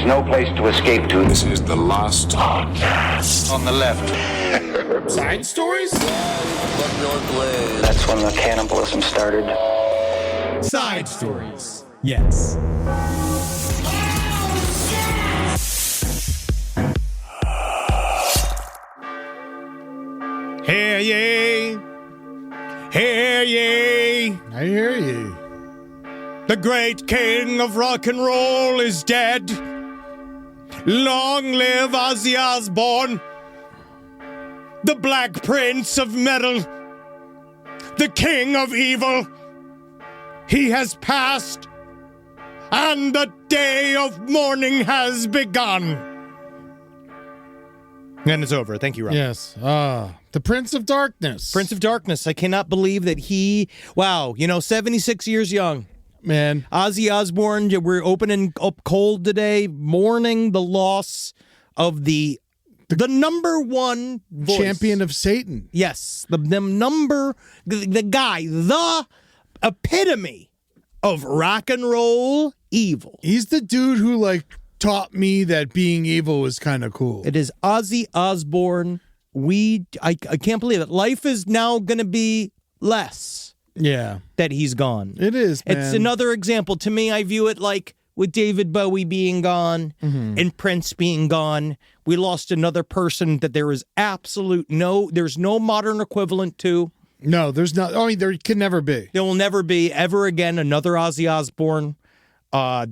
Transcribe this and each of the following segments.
is no place to escape to. This is the last podcast. On the left. Side stories? That's when the cannibalism started. Side stories. Yes. Hear ye, hear ye. I hear you. The great king of rock and roll is dead. Long live Ozzy Osbourne, the Black Prince of Metal, the king of evil. He has passed, and the day of mourning has begun. And it's over. Thank you, Rob. Yes. The Prince of Darkness. Prince of Darkness. I cannot believe that he, 76 years young. Man. Ozzy Osbourne, we're opening up cold today, mourning the loss of the number one voice. Champion of Satan. Yes, the guy, the epitome of rock and roll evil. He's the dude who, taught me that being evil was kind of cool. It is Ozzy Osbourne. I can't believe it. Life is now going to be less. Yeah. That he's gone. It is, man. It's another example. To me, I view it like with David Bowie being gone and Prince being gone, we lost another person that there is there's no modern equivalent to. No, there's not. I mean, there can never be. There will never be ever again another Ozzy Osbourne.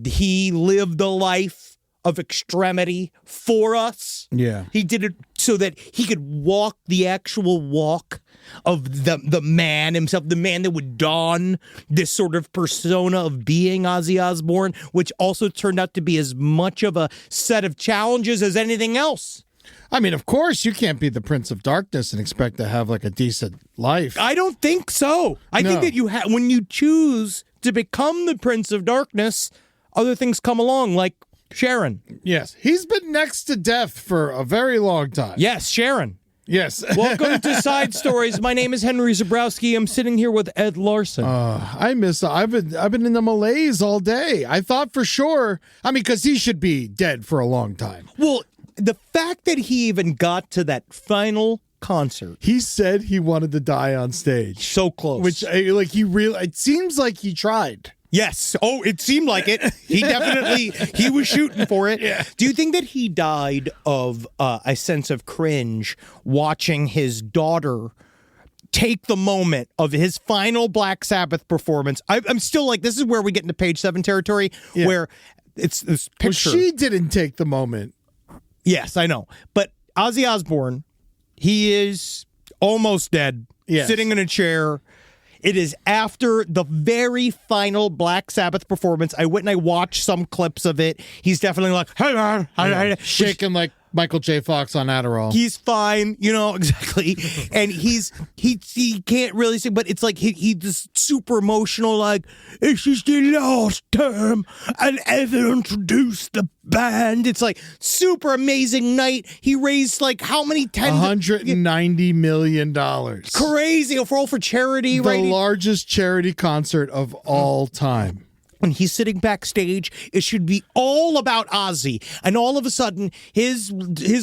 He lived a life of extremity for us. Yeah. He did it so that he could walk the actual walk of the man himself, the man that would don this sort of persona of being Ozzy Osbourne, which also turned out to be as much of a set of challenges as anything else. I mean, of course, you can't be the Prince of Darkness and expect to have a decent life. I don't think so. I think that when you choose to become the Prince of Darkness, other things come along, like Sharon. Yes. He's been next to death for a very long time. Yes, Sharon. Yes. Welcome to Side Stories. My name is Henry Zabrowski. I'm sitting here with Ed Larson. I've been in the malaise all day. I thought for sure, because he should be dead for a long time. Well, the fact that he even got to that final concert. He said he wanted to die on stage. So close. Which, it seems like he tried. Yes. Oh, it seemed like it. He was shooting for it. Yeah. Do you think that he died of a sense of cringe watching his daughter take the moment of his final Black Sabbath performance? I'm still this is where we get into page 7 territory, where it's this picture. Well, she didn't take the moment. Yes, I know. But Ozzy Osbourne, he is almost dead, sitting in a chair. It is after the very final Black Sabbath performance. I went and I watched some clips of it. He's definitely shaking like Michael J. Fox on Adderall. He's fine, exactly. And he can't really sing, but it's he's just super emotional, this is the last time I'll ever introduce the band. It's super amazing night. He raised how many $190 million. Crazy for charity, the right? largest charity concert of all time. When he's sitting backstage, it should be all about Ozzy. And all of a sudden, his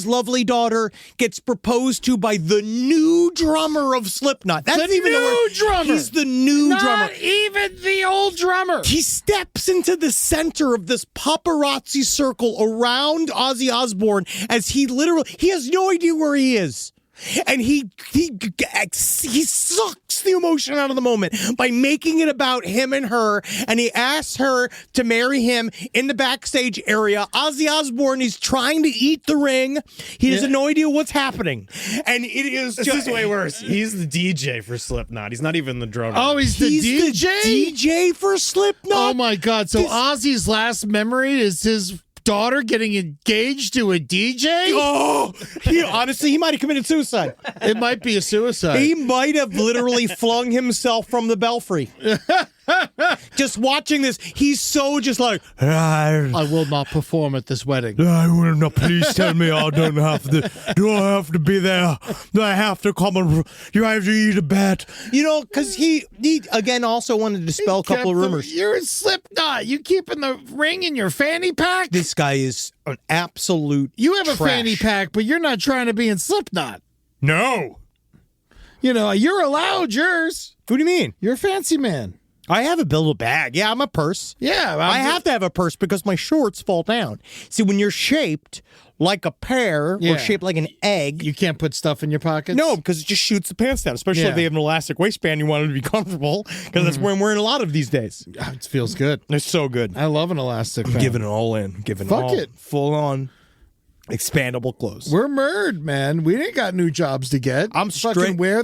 lovely daughter gets proposed to by the new drummer of Slipknot. That's the new drummer. He's the new drummer. Not even the old drummer. He steps into the center of this paparazzi circle around Ozzy Osbourne as he has no idea where he is. And he sucks the emotion out of the moment by making it about him and her, and he asks her to marry him in the backstage area. Ozzy Osbourne is trying to eat the ring. He has no idea what's happening. And it is This is way worse. He's the DJ for Slipknot. He's not even the drummer. Oh, he's the DJ? The DJ for Slipknot? Oh, my God. So Ozzy's last memory is his daughter getting engaged to a DJ? Oh, honestly, he might have committed suicide. It might be a suicide. He might have literally flung himself from the belfry. Just watching this, he's so just like, I will not perform at this wedding. I will not. Please tell me I don't have to. Do I have to be there? Do I have to come and? Do I have to eat a bat? You know, because he again also wanted to dispel a couple of rumors. You're a Slipknot. You keeping the ring in your fanny pack? This guy is an absolute. You have a trash. fanny pack, but you're not trying to be in Slipknot. No. You know, you're allowed yours. What do you mean? You're a fancy man. I have a bill bag. Yeah, I'm a purse. Yeah. I have to have a purse because my shorts fall down. See, when you're shaped like a pear Yeah. or shaped like an egg. You can't put stuff in your pockets? No, because it just shoots the pants down, especially if they have an elastic waistband. You want it to be comfortable because that's what I'm wearing a lot of these days. It feels good. It's so good. I love an elastic band. Giving it all in. Giving Fuck all it. full on expandable clothes. We're murd, man. We ain't got new jobs to get. I'm fucking straight- wear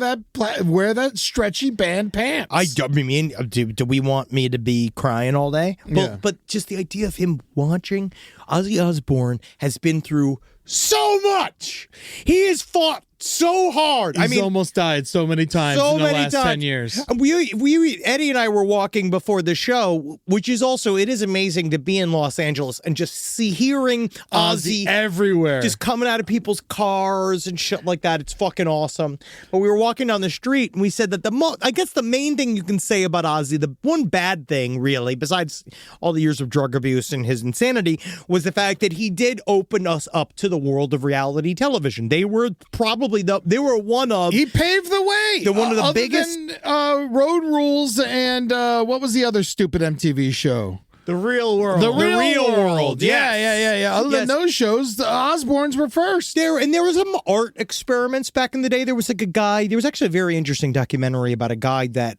that stretchy band pants. I mean, do we want me to be crying all day? Yeah. But just the idea of him watching Ozzy Osbourne has been through so much. He has fought so hard. He's almost died so many times in the last 10 years. We Eddie and I were walking before the show, which is also, it is amazing to be in Los Angeles and just hearing Ozzy everywhere. just coming out of people's cars and shit like that. It's fucking awesome. But we were walking down the street and we said that I guess the main thing you can say about Ozzy, the one bad thing really, besides all the years of drug abuse and his insanity, was the fact that he did open us up to the world of reality television. They were probably one of. He paved the way. One of the other biggest. than, Road Rules and what was the other stupid MTV show? The Real World. The Real World. Yes. Yeah. Other than those shows, the Osbournes were first. There was some art experiments back in the day. There was like a guy. There was actually a very interesting documentary about a guy that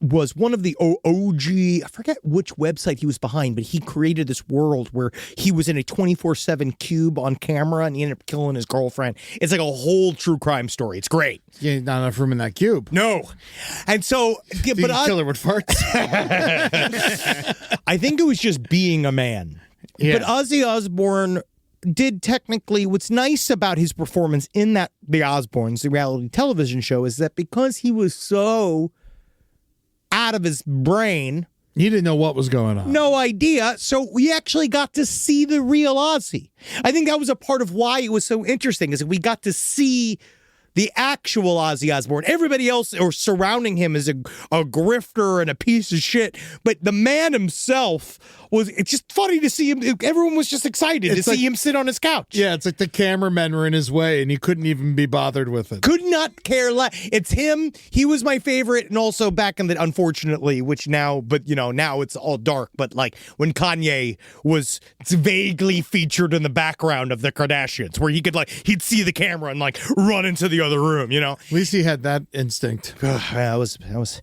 was one of the OG, I forget which website he was behind, but he created this world where he was in a 24/7 cube on camera and he ended up killing his girlfriend. It's like a whole true crime story. It's great. Yeah, not enough room in that cube. No. And so, You can kill her with farts. I think it was just being a man. Yeah. But Ozzy Osbourne did technically, what's nice about his performance in the Osbournes, the reality television show, is that because he was so out of his brain. He didn't know what was going on. No idea. So we actually got to see the real Ozzy. I think that was a part of why it was so interesting, is that we got to see the actual Ozzy Osbourne. Everybody else or surrounding him is a grifter and a piece of shit. But the man himself it's just funny to see him. Everyone was just excited to see him sit on his couch. Yeah, it's like the cameramen were in his way and he couldn't even be bothered with it. Could not care less. It's him. He was my favorite. And also back in the, unfortunately, which now, but now it's all dark. But like when Kanye was vaguely featured in the background of the Kardashians, where he could he'd see the camera and run into the other room, At least he had that instinct. that was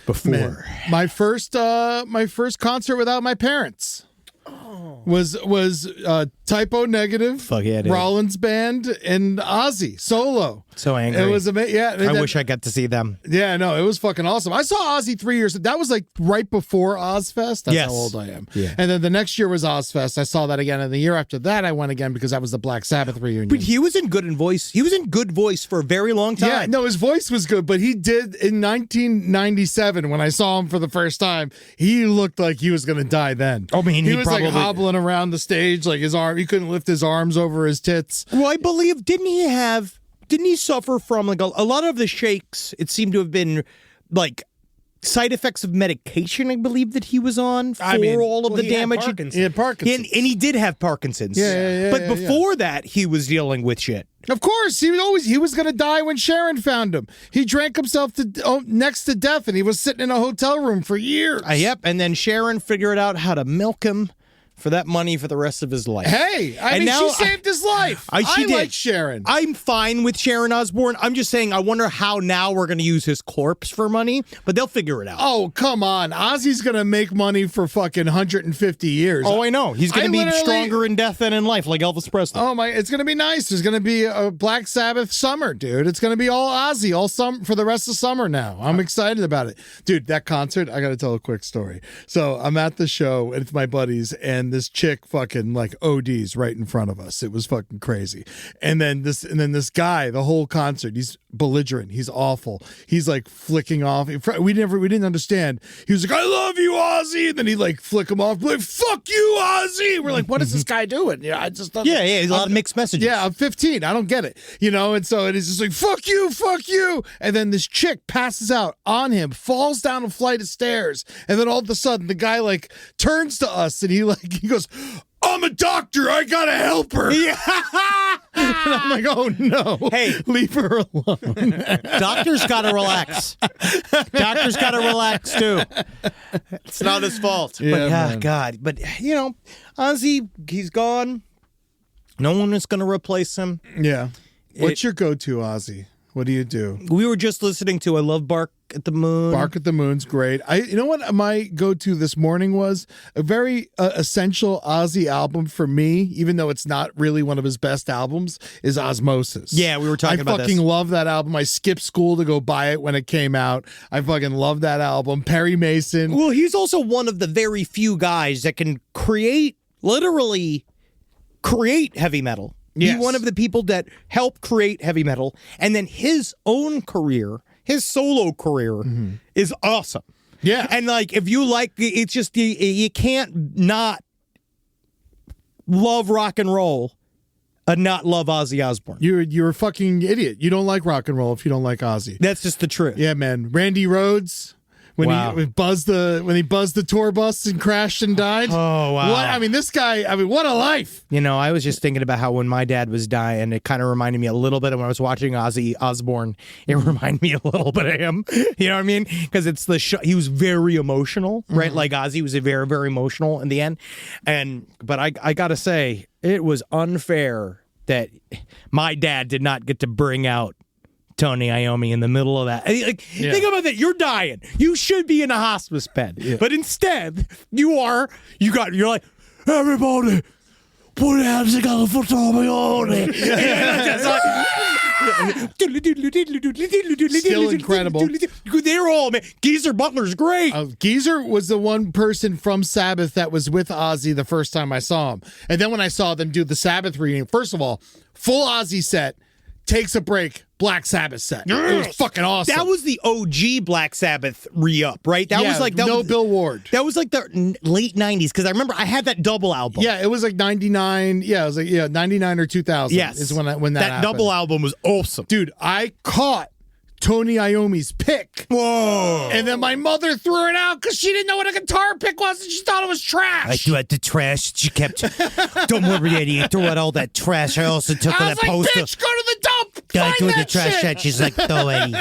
before. Man, my first concert without my parents was Typo Negative, Fuck yeah, dude. Rollins Band, and Ozzy solo. So angry. It was amazing. Yeah, I wish I got to see them. Yeah, no, it was fucking awesome. I saw Ozzy 3 years. That was right before Ozfest. That's Yes. how old I am. Yeah. And then the next year was Ozfest. I saw that again, and the year after that, I went again because that was the Black Sabbath reunion. But he was in good voice. He was in good voice for a very long time. Yeah, no, his voice was good, but he did in 1997 when I saw him for the first time. He looked like he was going to die then. I mean, he he was probably- hobbling around the stage, like he couldn't lift his arms over his tits. Well, I believe, didn't he suffer from a lot of the shakes? It seemed to have been side effects of medication, I believe, that he was on for all of the damage. He had Parkinson's. And he did have Parkinson's. Yeah, But before that, he was dealing with shit. Of course, he was going to die when Sharon found him. He drank himself next to death, and he was sitting in a hotel room for years. Yep. And then Sharon figured out how to milk him for that money for the rest of his life. Hey, she saved his life. She did. like Sharon. I'm fine with Sharon Osbourne. I'm just saying, I wonder how now we're going to use his corpse for money, but they'll figure it out. Oh, come on. Ozzy's going to make money for fucking 150 years. Oh, I know. He's going to be stronger in death than in life, like Elvis Presley. Oh, my. It's going to be nice. There's going to be a Black Sabbath summer, dude. It's going to be all Ozzy all for the rest of summer now. I'm excited about it. Dude, that concert, I got to tell a quick story. So I'm at the show with my buddies, and then this chick fucking like ODs right in front of us. It was fucking crazy. And then this guy, the whole concert, he's belligerent. He's awful. He's like flicking off. We didn't understand. He was like, "I love you, Ozzy," and then he like flick him off, like, "Fuck you, Ozzy." We're like, "What is this guy doing?" Yeah, I just yeah, a lot of mixed messages. Yeah, I'm 15. I don't get it, And so it is just like, "Fuck you," and then this chick passes out on him, falls down a flight of stairs, and then all of a sudden the guy like turns to us and he goes, "I'm a doctor. I gotta help her." Yeah. And I'm like, "Oh no! Hey, leave her alone." Doctors gotta relax. Doctors gotta relax too. It's not his fault. Yeah, but God. But Ozzy, he's gone. No one is gonna replace him. Yeah. What's your go-to, Ozzy? What do you do? We were just listening to "I Love Bark at the Moon." Bark at the Moon's great. You know what my go-to this morning was? A very essential Ozzy album for me, even though it's not really one of his best albums, is Osmosis. Yeah, we were talking about this. I fucking love that album. I skipped school to go buy it when it came out. I fucking love that album. Perry Mason. Well, he's also one of the very few guys that can literally create heavy metal. Yes. He's one of the people that helped create heavy metal. And then his own career, his solo career, is awesome. Yeah. And like, if you like, it's just, you can't not love rock and roll and not love Ozzy Osbourne. You're a fucking idiot. You don't like rock and roll if you don't like Ozzy. That's just the truth. Yeah, man. Randy Rhoads. When he buzzed the tour bus and crashed and died. Oh, wow. What? I mean, this guy, what a life. I was just thinking about how when my dad was dying, it kind of reminded me a little bit of when I was watching Ozzy Osbourne. It reminded me a little bit of him. You know what I mean? Because it's he was very emotional, right? Like Ozzy was very, very emotional in the end. But I got to say, it was unfair that my dad did not get to bring out Tony Iommi in the middle of that. Think about that. You're dying. You should be in a hospice bed. Yeah. But instead, you're like, "Everybody, put hands together for Tony Iommi." Still incredible. They're all, man. Geezer Butler's great. Geezer was the one person from Sabbath that was with Ozzy the first time I saw him. And then when I saw them do the Sabbath reading, first of all, full Ozzy set, takes a break, Black Sabbath set. It was fucking awesome. That was the OG Black Sabbath re-up, right? That was like Bill Ward. That was like the late 90s, because I remember I had that double album. Yeah, it was like 99. Yeah, it was like 99 or 2000. Yes, is when that happened. Double album was awesome, dude. I caught Tony Iommi's pick. Whoa. And then my mother threw it out because she didn't know what a guitar pick was and she thought it was trash. I threw out the trash. She kept, "Don't worry, Eddie. You threw out all that trash. I also took that poster. Bitch, go to the dump. I Find threw that the trash shit." out. She's like, "No, Eddie.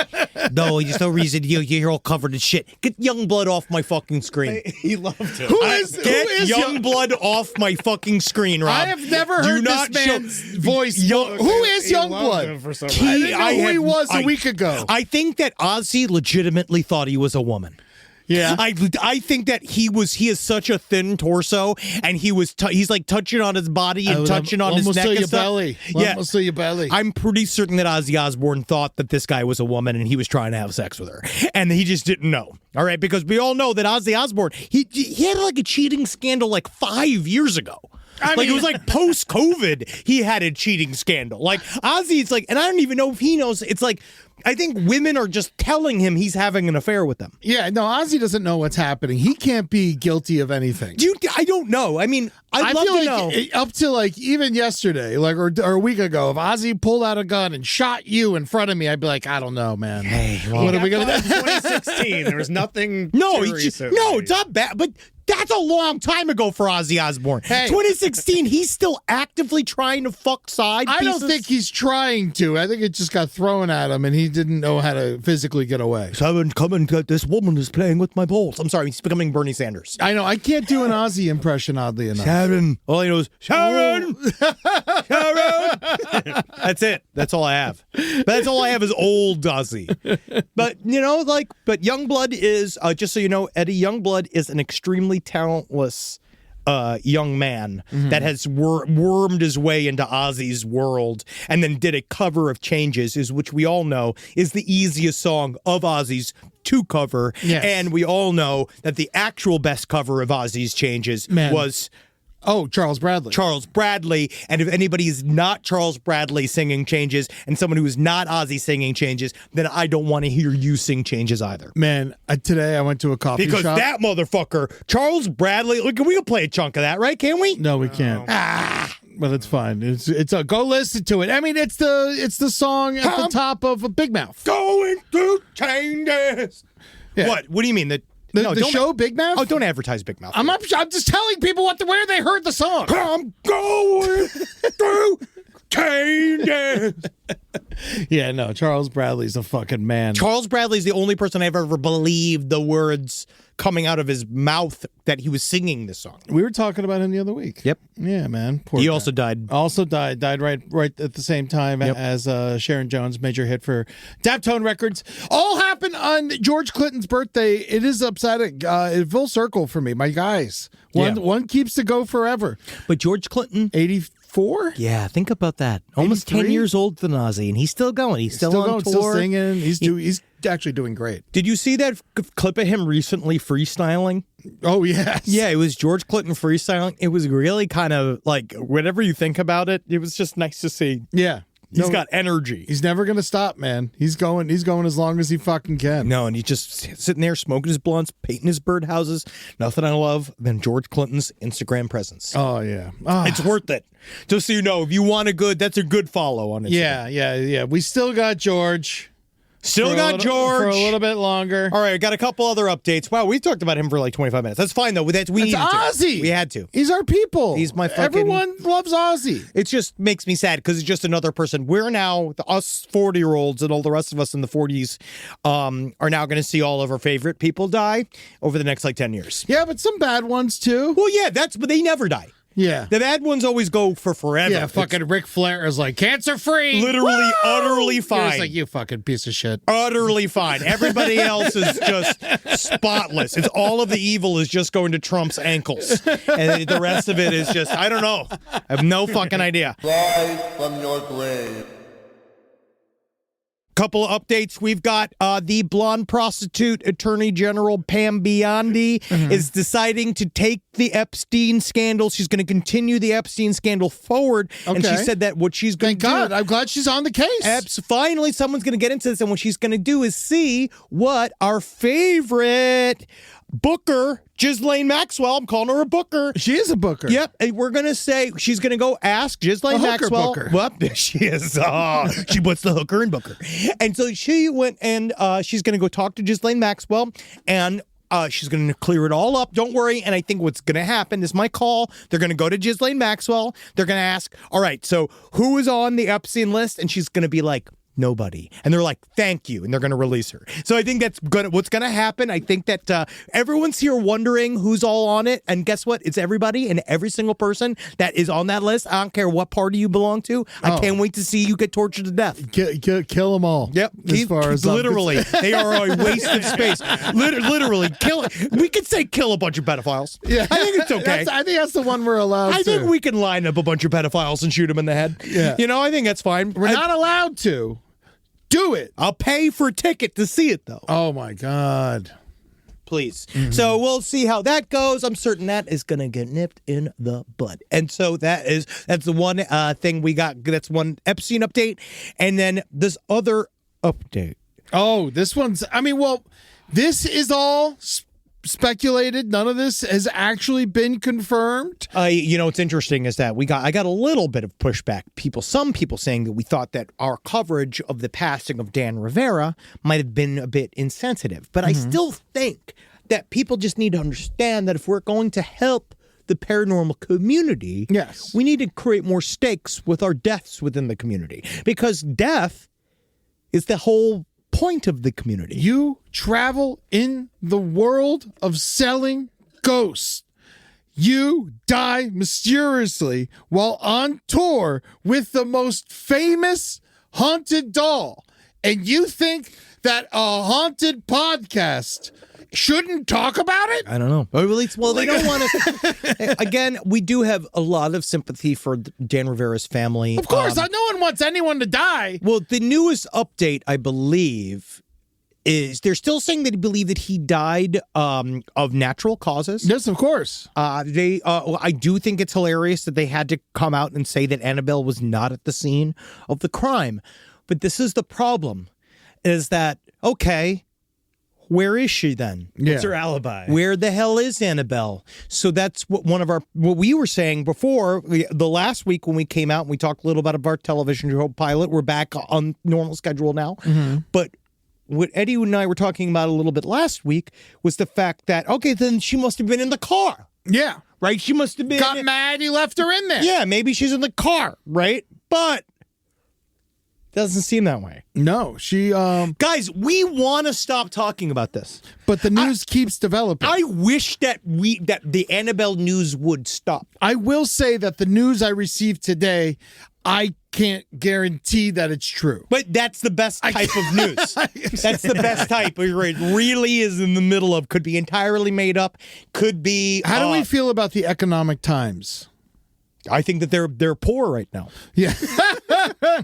No, there's no reason. You're all covered in shit. Get Yungblud off my fucking screen." He loved it. Get Yungblud off my fucking screen, Rob. I have never heard this man's voice. Who is Yungblud? I didn't know who he was a week ago. I think that Ozzy legitimately thought he was a woman. Yeah, I think that he has such a thin torso, and he's like touching on his body and touching on his neck and stuff. Belly. Yeah, almost to your belly. I'm pretty certain that Ozzy Osbourne thought that this guy was a woman and he was trying to have sex with her, and he just didn't know. All right, because we all know that Ozzy Osbourne he had like a cheating scandal like 5 years ago. I mean, it was like post-COVID, he had a cheating scandal. Like, Ozzy, it's like, and I don't even know if he knows, it's like, I think women are just telling him he's having an affair with them. Yeah, no, Ozzy doesn't know what's happening. He can't be guilty of anything. I don't know. I mean, I'd love to know. Up to like even yesterday, like or a week ago, if Ozzy pulled out a gun and shot you in front of me, I'd be like, I don't know, man. Hey, what are we gonna do? 2016. There was nothing. It's not bad, but that's a long time ago for Ozzy Osbourne. Hey. 2016, he's still actively trying to fuck side pieces. I don't think he's trying to. I think it just got thrown at him, and he didn't know how to physically get away. Sharon, come and get this woman is playing with my balls. I'm sorry, he's becoming Bernie Sanders. I know. I can't do an Ozzy impression, oddly enough. Sharon. All I know is, Sharon! Sharon! That's it. That's all I have. But that's all I have is old Ozzy. But, but Yungblud is, just so you know, Eddie Yungblud is an extremely talentless young man that has wormed his way into Ozzy's world and then did a cover of Changes, which we all know is the easiest song of Ozzy's to cover. Yes. And we all know that the actual best cover of Ozzy's Changes was Oh, Charles Bradley. Charles Bradley. And if anybody is not Charles Bradley singing Changes and someone who is not Ozzy singing Changes, then I don't want to hear you sing Changes either. Man, today I went to a coffee Because shop. that motherfucker, Charles Bradley, look, we can play a chunk of that, right? Can we? No, we can't. But it's fine. It's a go listen to it. I mean, it's the song at the top of a Big Mouth. Going through changes. Yeah. What? What do you mean? The don't show Big Mouth? Oh, don't advertise Big Mouth. I'm just telling people where they heard the song. I'm going through changes. Yeah, no, Charles Bradley's a fucking man. Charles Bradley's the only person I've ever believed the words coming out of his mouth that he was singing this song. We were talking about him the other week. Yep. Yeah, man. Poor He guy. also died. Died right at the same time as Sharon Jones' major hit for Daptone Records. All happened on George Clinton's birthday. It is upsetting. Full circle for me, my guys. One keeps to go forever. But George Clinton, 84. yeah, think about that. Almost 10 83? years older than Ozzy, and he's still going. He's still on going, tour. still singing. He's actually doing great. Did you see that clip of him recently freestyling? Oh yes. Yeah, it was George Clinton freestyling. It was really kind of like, whatever you think about it, it was just nice to see. Yeah. He's got energy. He's never gonna stop, man. He's going as long as he fucking can. No, and he's just sitting there smoking his blunts, painting his birdhouses. Nothing I love than George Clinton's Instagram presence. Oh yeah. It's worth it. Just so you know, if you want that's a good follow on Instagram. Yeah. We still got George. Still got George. For a little bit longer. All right, got a couple other updates. Wow, we talked about him for like 25 minutes. That's fine, though. We It's needed to. Ozzy. We had to. He's our people. He's my fucking... Everyone loves Ozzy. It just makes me sad because it's just another person. We're now, us 40-year-olds and all the rest of us in the 40s are now going to see all of our favorite people die over the next like 10 years. Yeah, but some bad ones too. Well, yeah, but they never die. Yeah. The bad ones always go for forever. Yeah, fucking Ric Flair is like cancer free. Literally, utterly fine. It's like, you fucking piece of shit. Utterly fine. Everybody else is just spotless. It's all of the evil is just going to Trump's ankles. And the rest of it is just, I don't know. I have no fucking idea. Rise from your grave. Couple of updates. We've got the blonde prostitute attorney general Pam Biondi is deciding to take the Epstein scandal. She's going to continue the Epstein scandal forward. And she Okay. said that what she's going Thank to do... God. I'm glad she's on the case. Finally, someone's going to get into this. And what she's going to do is see what our favorite booker, Ghislaine Maxwell, I'm calling her a booker. She is a booker. Yep, and we're gonna say she's gonna go ask Ghislaine A hooker Maxwell. booker. Well, she is. She puts the hooker in booker, and so she went and she's gonna go talk to Ghislaine Maxwell, and she's going to clear it all up. Don't worry. And I think what's going to happen is my call. They're going to go to Ghislaine Maxwell. They're going to ask, all right, so who is on the Epstein list? And she's going to be like, nobody. And they're like, thank you. And they're going to release her. So I think that's what's going to happen. I think that everyone's here wondering who's all on it. And guess what? It's everybody and every single person that is on that list. I don't care what party you belong to. I can't wait to see you get tortured to death. Kill them all. Yep. As far as I'm literally, they are a waste of space. Literally, kill. We could say kill a bunch of pedophiles. Yeah. I think it's okay. I think that's the one we're allowed to. I think we can line up a bunch of pedophiles and shoot them in the head. Yeah. You know, I think that's fine. We're not allowed to. Do it. I'll pay for a ticket to see it, though. Oh, my God. Please. So we'll see how that goes. I'm certain that is going to get nipped in the bud. And so that's the one thing we got. That's one Epstein update. And then this other update. Oh, this one's, this is all speculated. None of this has actually been confirmed. What's interesting is that I got a little bit of pushback. Some people saying that we thought that our coverage of the passing of Dan Rivera might have been a bit insensitive. But I still think that people just need to understand that if we're going to help the paranormal community, yes, we need to create more stakes with our deaths within the community, because death is the whole point of the community. You travel in the world of selling ghosts. You die mysteriously while on tour with the most famous haunted doll. And you think that a haunted podcast shouldn't talk about it? I don't know. Well, they don't want us. Again, we do have a lot of sympathy for Dan Rivera's family. Of course, no one wants anyone to die. Well, the newest update, I believe, is they're still saying that they believe that he died of natural causes. Yes, of course. I do think it's hilarious that they had to come out and say that Annabelle was not at the scene of the crime. But this is the problem, is that, okay, where is she then? What's her alibi? Where the hell is Annabelle? So that's what what we were saying before, the last week when we came out and we talked a little about our television show pilot. We're back on normal schedule now. But what Eddie and I were talking about a little bit last week was the fact that, okay, then she must have been in the car. Yeah. Right? She must have been. Got mad, he left her in there. Yeah, maybe she's in the car, right? But doesn't seem that way. No, she Guys, we want to stop talking about this. but the news keeps developing. I wish that the Annabelle news would stop. I will say that the news I received today, I can't guarantee that it's true. But that's the best type of news. That's the best type. Where it really is in the middle of, could be entirely made up, could be. How do we feel about the Economic Times? I think that they're poor right now. Yeah.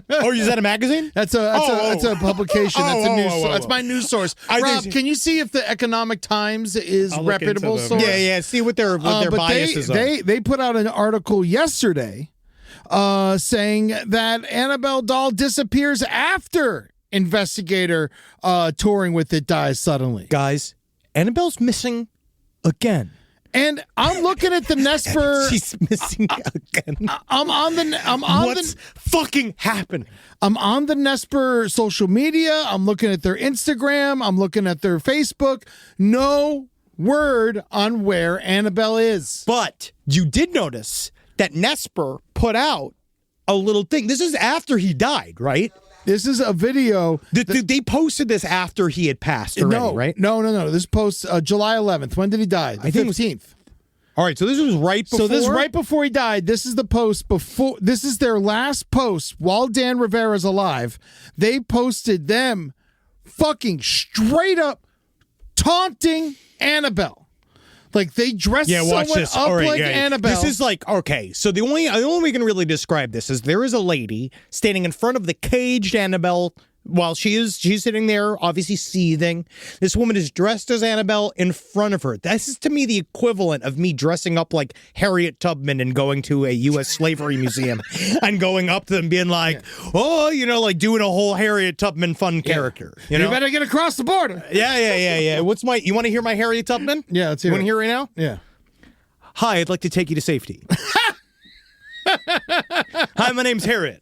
Oh, is that a magazine? That's a publication. That's a news. That's my news source. Rob, think- can you see if the Economic Times is I'll look reputable into them. source? Yeah. See what their But biases are. they put out an article yesterday saying that Annabelle doll disappears after investigator touring with it dies suddenly. Guys, Annabelle's missing again. And I'm looking at the Nesper. She's missing again. What's fucking happening? I'm on the Nesper social media. I'm looking at their Instagram. I'm looking at their Facebook. No word on where Annabelle is. But you did notice that Nesper put out a little thing. This is after he died, right? This is a video. They posted this after he had passed already, right? No. This post July 11th. When did he die? The 15th. All right, so this was right before. So this is right before he died. This is the post before. This is their last post while Dan Rivera's alive. They posted them fucking straight up taunting Annabelle. Like they dressed someone up like Annabelle. This is like, okay, so the only way we can really describe this is there is a lady standing in front of the caged Annabelle while she's sitting there, obviously seething. This woman is dressed as Annabelle in front of her. This is to me the equivalent of me dressing up like Harriet Tubman and going to a U.S. slavery museum and going up to them being like, oh, like doing a whole Harriet Tubman fun character. You know? better get across the border. Yeah. You want to hear my Harriet Tubman? Yeah, let's hear You want it. to hear it right now? Yeah. Hi, I'd like to take you to safety. Hi, my name's Harriet.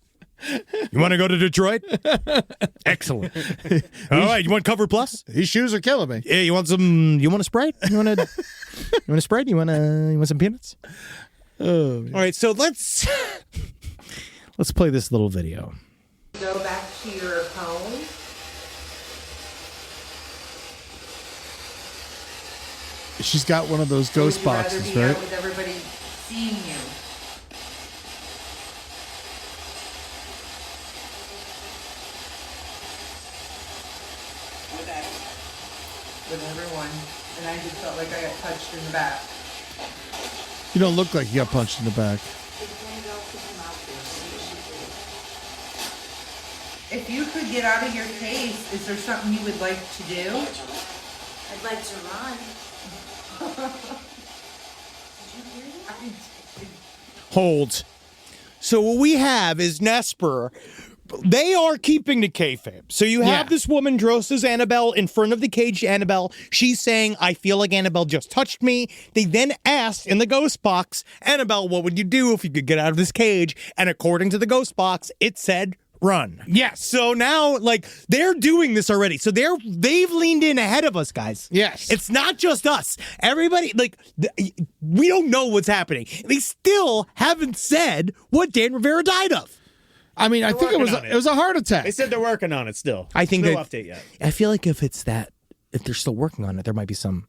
You want to go to Detroit? Excellent. All right, you want Cover Plus? These shoes are killing me. Yeah, you want a Sprite? You want a Sprite? You want some peanuts? Oh, All right, so let's play this little video. Go back to your home. She's got one of those ghost boxes, Would you rather right? be out with everybody seeing you? With everyone, and I just felt like I got touched in the back. You don't look like you got punched in the back. If you could get out of your case, is there something you would like to do? I'd like to run. Hold. So what we have is Nesper. They are keeping the kayfabe. So you have this woman dressed as Annabelle in front of the caged Annabelle. She's saying, I feel like Annabelle just touched me. They then asked in the ghost box, Annabelle, what would you do if you could get out of this cage? And according to the ghost box, it said, run. Yes. So now, they're doing this already. So they've leaned in ahead of us, guys. Yes. It's not just us. Everybody, we don't know what's happening. They still haven't said what Dan Rivera died of. I mean, I think it was a heart attack. They said they're working on it still. I think no that- update yet. I feel like if they're still working on it, there might be some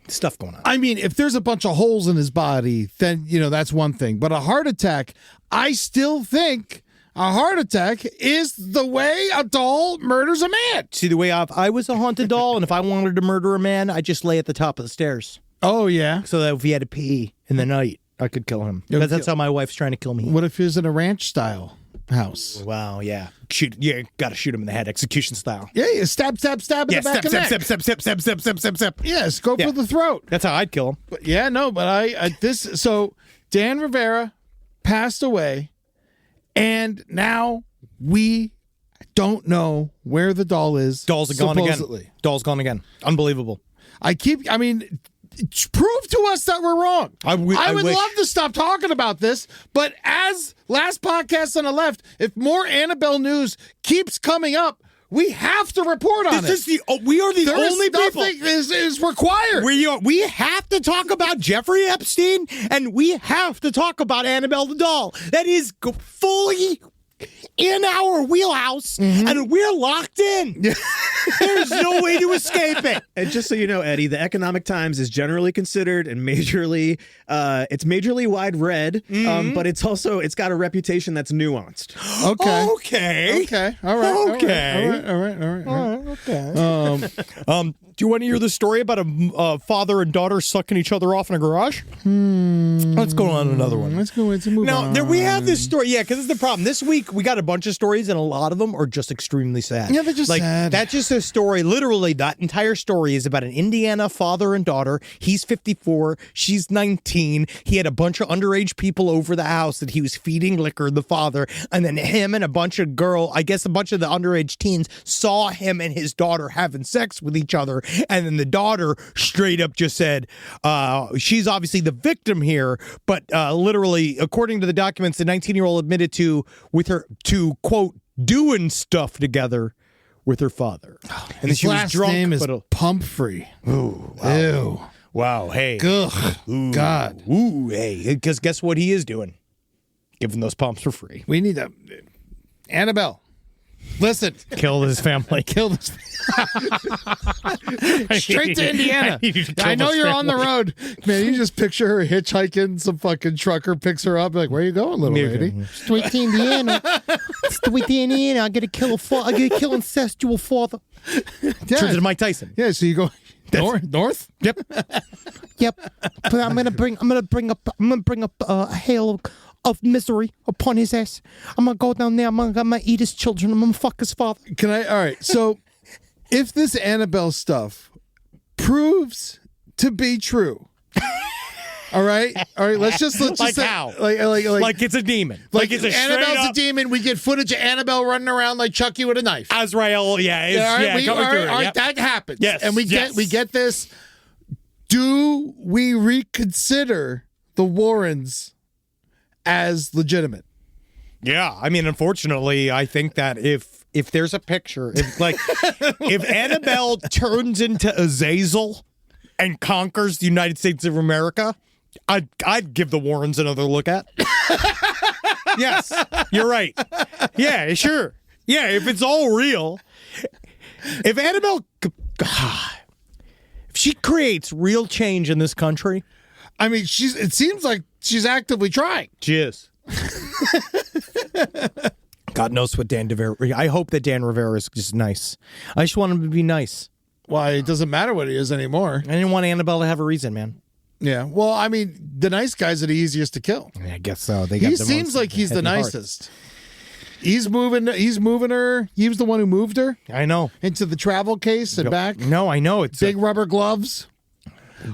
stuff going on. I mean, if there's a bunch of holes in his body, then, that's one thing. But a heart attack, I still think a heart attack is the way a doll murders a man. See, the way I was a haunted doll, and if I wanted to murder a man, I'd just lay at the top of the stairs. Oh, yeah. So that if he had to pee in the night, I could kill him. Yeah, That's how my wife's trying to kill me. What if he was in a ranch style? house. Wow, yeah. Got to shoot him in the head, execution style. Yeah, stab in the back of the neck. Step. Yes, go for the throat. That's how I'd kill him. But yeah, no, but so Dan Rivera passed away, and now we don't know where the doll is. Doll's gone supposedly. again. Doll's gone again. Unbelievable. Prove to us that we're wrong. I would wish. love to stop talking about this, but as last podcast on the left, if more Annabelle news keeps coming up, we have to report on it. We are the only people. Nothing is required. We have to talk about Jeffrey Epstein, and we have to talk about Annabelle the doll. That is fully in our wheelhouse, and we're locked in. There's no way to escape it. And just so you know, Eddie, the Economic Times is generally considered and majorly, it's majorly wide read, but it's got a reputation that's nuanced. Okay. All right. Okay. Do you want to hear the story about a father and daughter sucking each other off in a garage? Let's go on another one. Let's move on. Now, we have this story. Yeah, because it's the problem. This week, we got a bunch of stories, and a lot of them are just extremely sad. Yeah, they're just sad. That's just a story. Literally, that entire story is about an Indiana father and daughter. He's 54. She's 19. He had a bunch of underage people over the house that he was feeding liquor, the father. And then him and a bunch of the underage teens saw him and his daughter having sex with each other. And then the daughter straight up just said, she's obviously the victim here, but literally, according to the documents, the 19-year-old admitted to quote, doing stuff together with her father. And his she was last drunk, name is but Pumphrey. Ooh, wow. Ew. Wow, hey. Ugh. Ooh, God. Ooh, hey. Because guess what he is doing? Giving those pumps for free. We need to... Annabelle, listen. Kill his family. Kill this. Straight to Indiana. I know you're on the road. Man, you just picture her hitchhiking. Some fucking trucker picks her up. Like, where are you going, little lady? Straight to Indiana. Straight to Indiana. I got to kill incestual father. Yeah. Turns into Mike Tyson. Yeah, so you go north? Yep. But I'm gonna bring up a hail of misery upon his ass. I'm gonna go down there. I'm gonna eat his children. I'm gonna fuck his father. All right. So, if this Annabelle stuff proves to be true, all right. Let's just how? Like It's a demon. Like it's a Annabelle's a demon. We get footage of Annabelle running around like Chucky with a knife. Azrael. All right, that happens. Yes, and we get this. Do we reconsider the Warrens as legitimate? Yeah, I mean, unfortunately, I think that if there's a picture, if Annabelle turns into Azazel and conquers the United States of America, I'd give the Warrens another look at. Yes, you're right. Yeah, sure. Yeah, if it's all real, if Annabelle, if she creates real change in this country, I mean, it seems like she's actively trying. She is. God knows what Dan Rivera. I hope that Dan Rivera is just nice. I just want him to be nice. Why, it doesn't matter what he is anymore. I didn't want Annabelle to have a reason, man. Yeah. Well, I mean, the nice guys are the easiest to kill. I guess so. He seems like he's the nicest. He's moving her. He was the one who moved her. I know. Into the travel case and back. No, I know. It's big rubber gloves.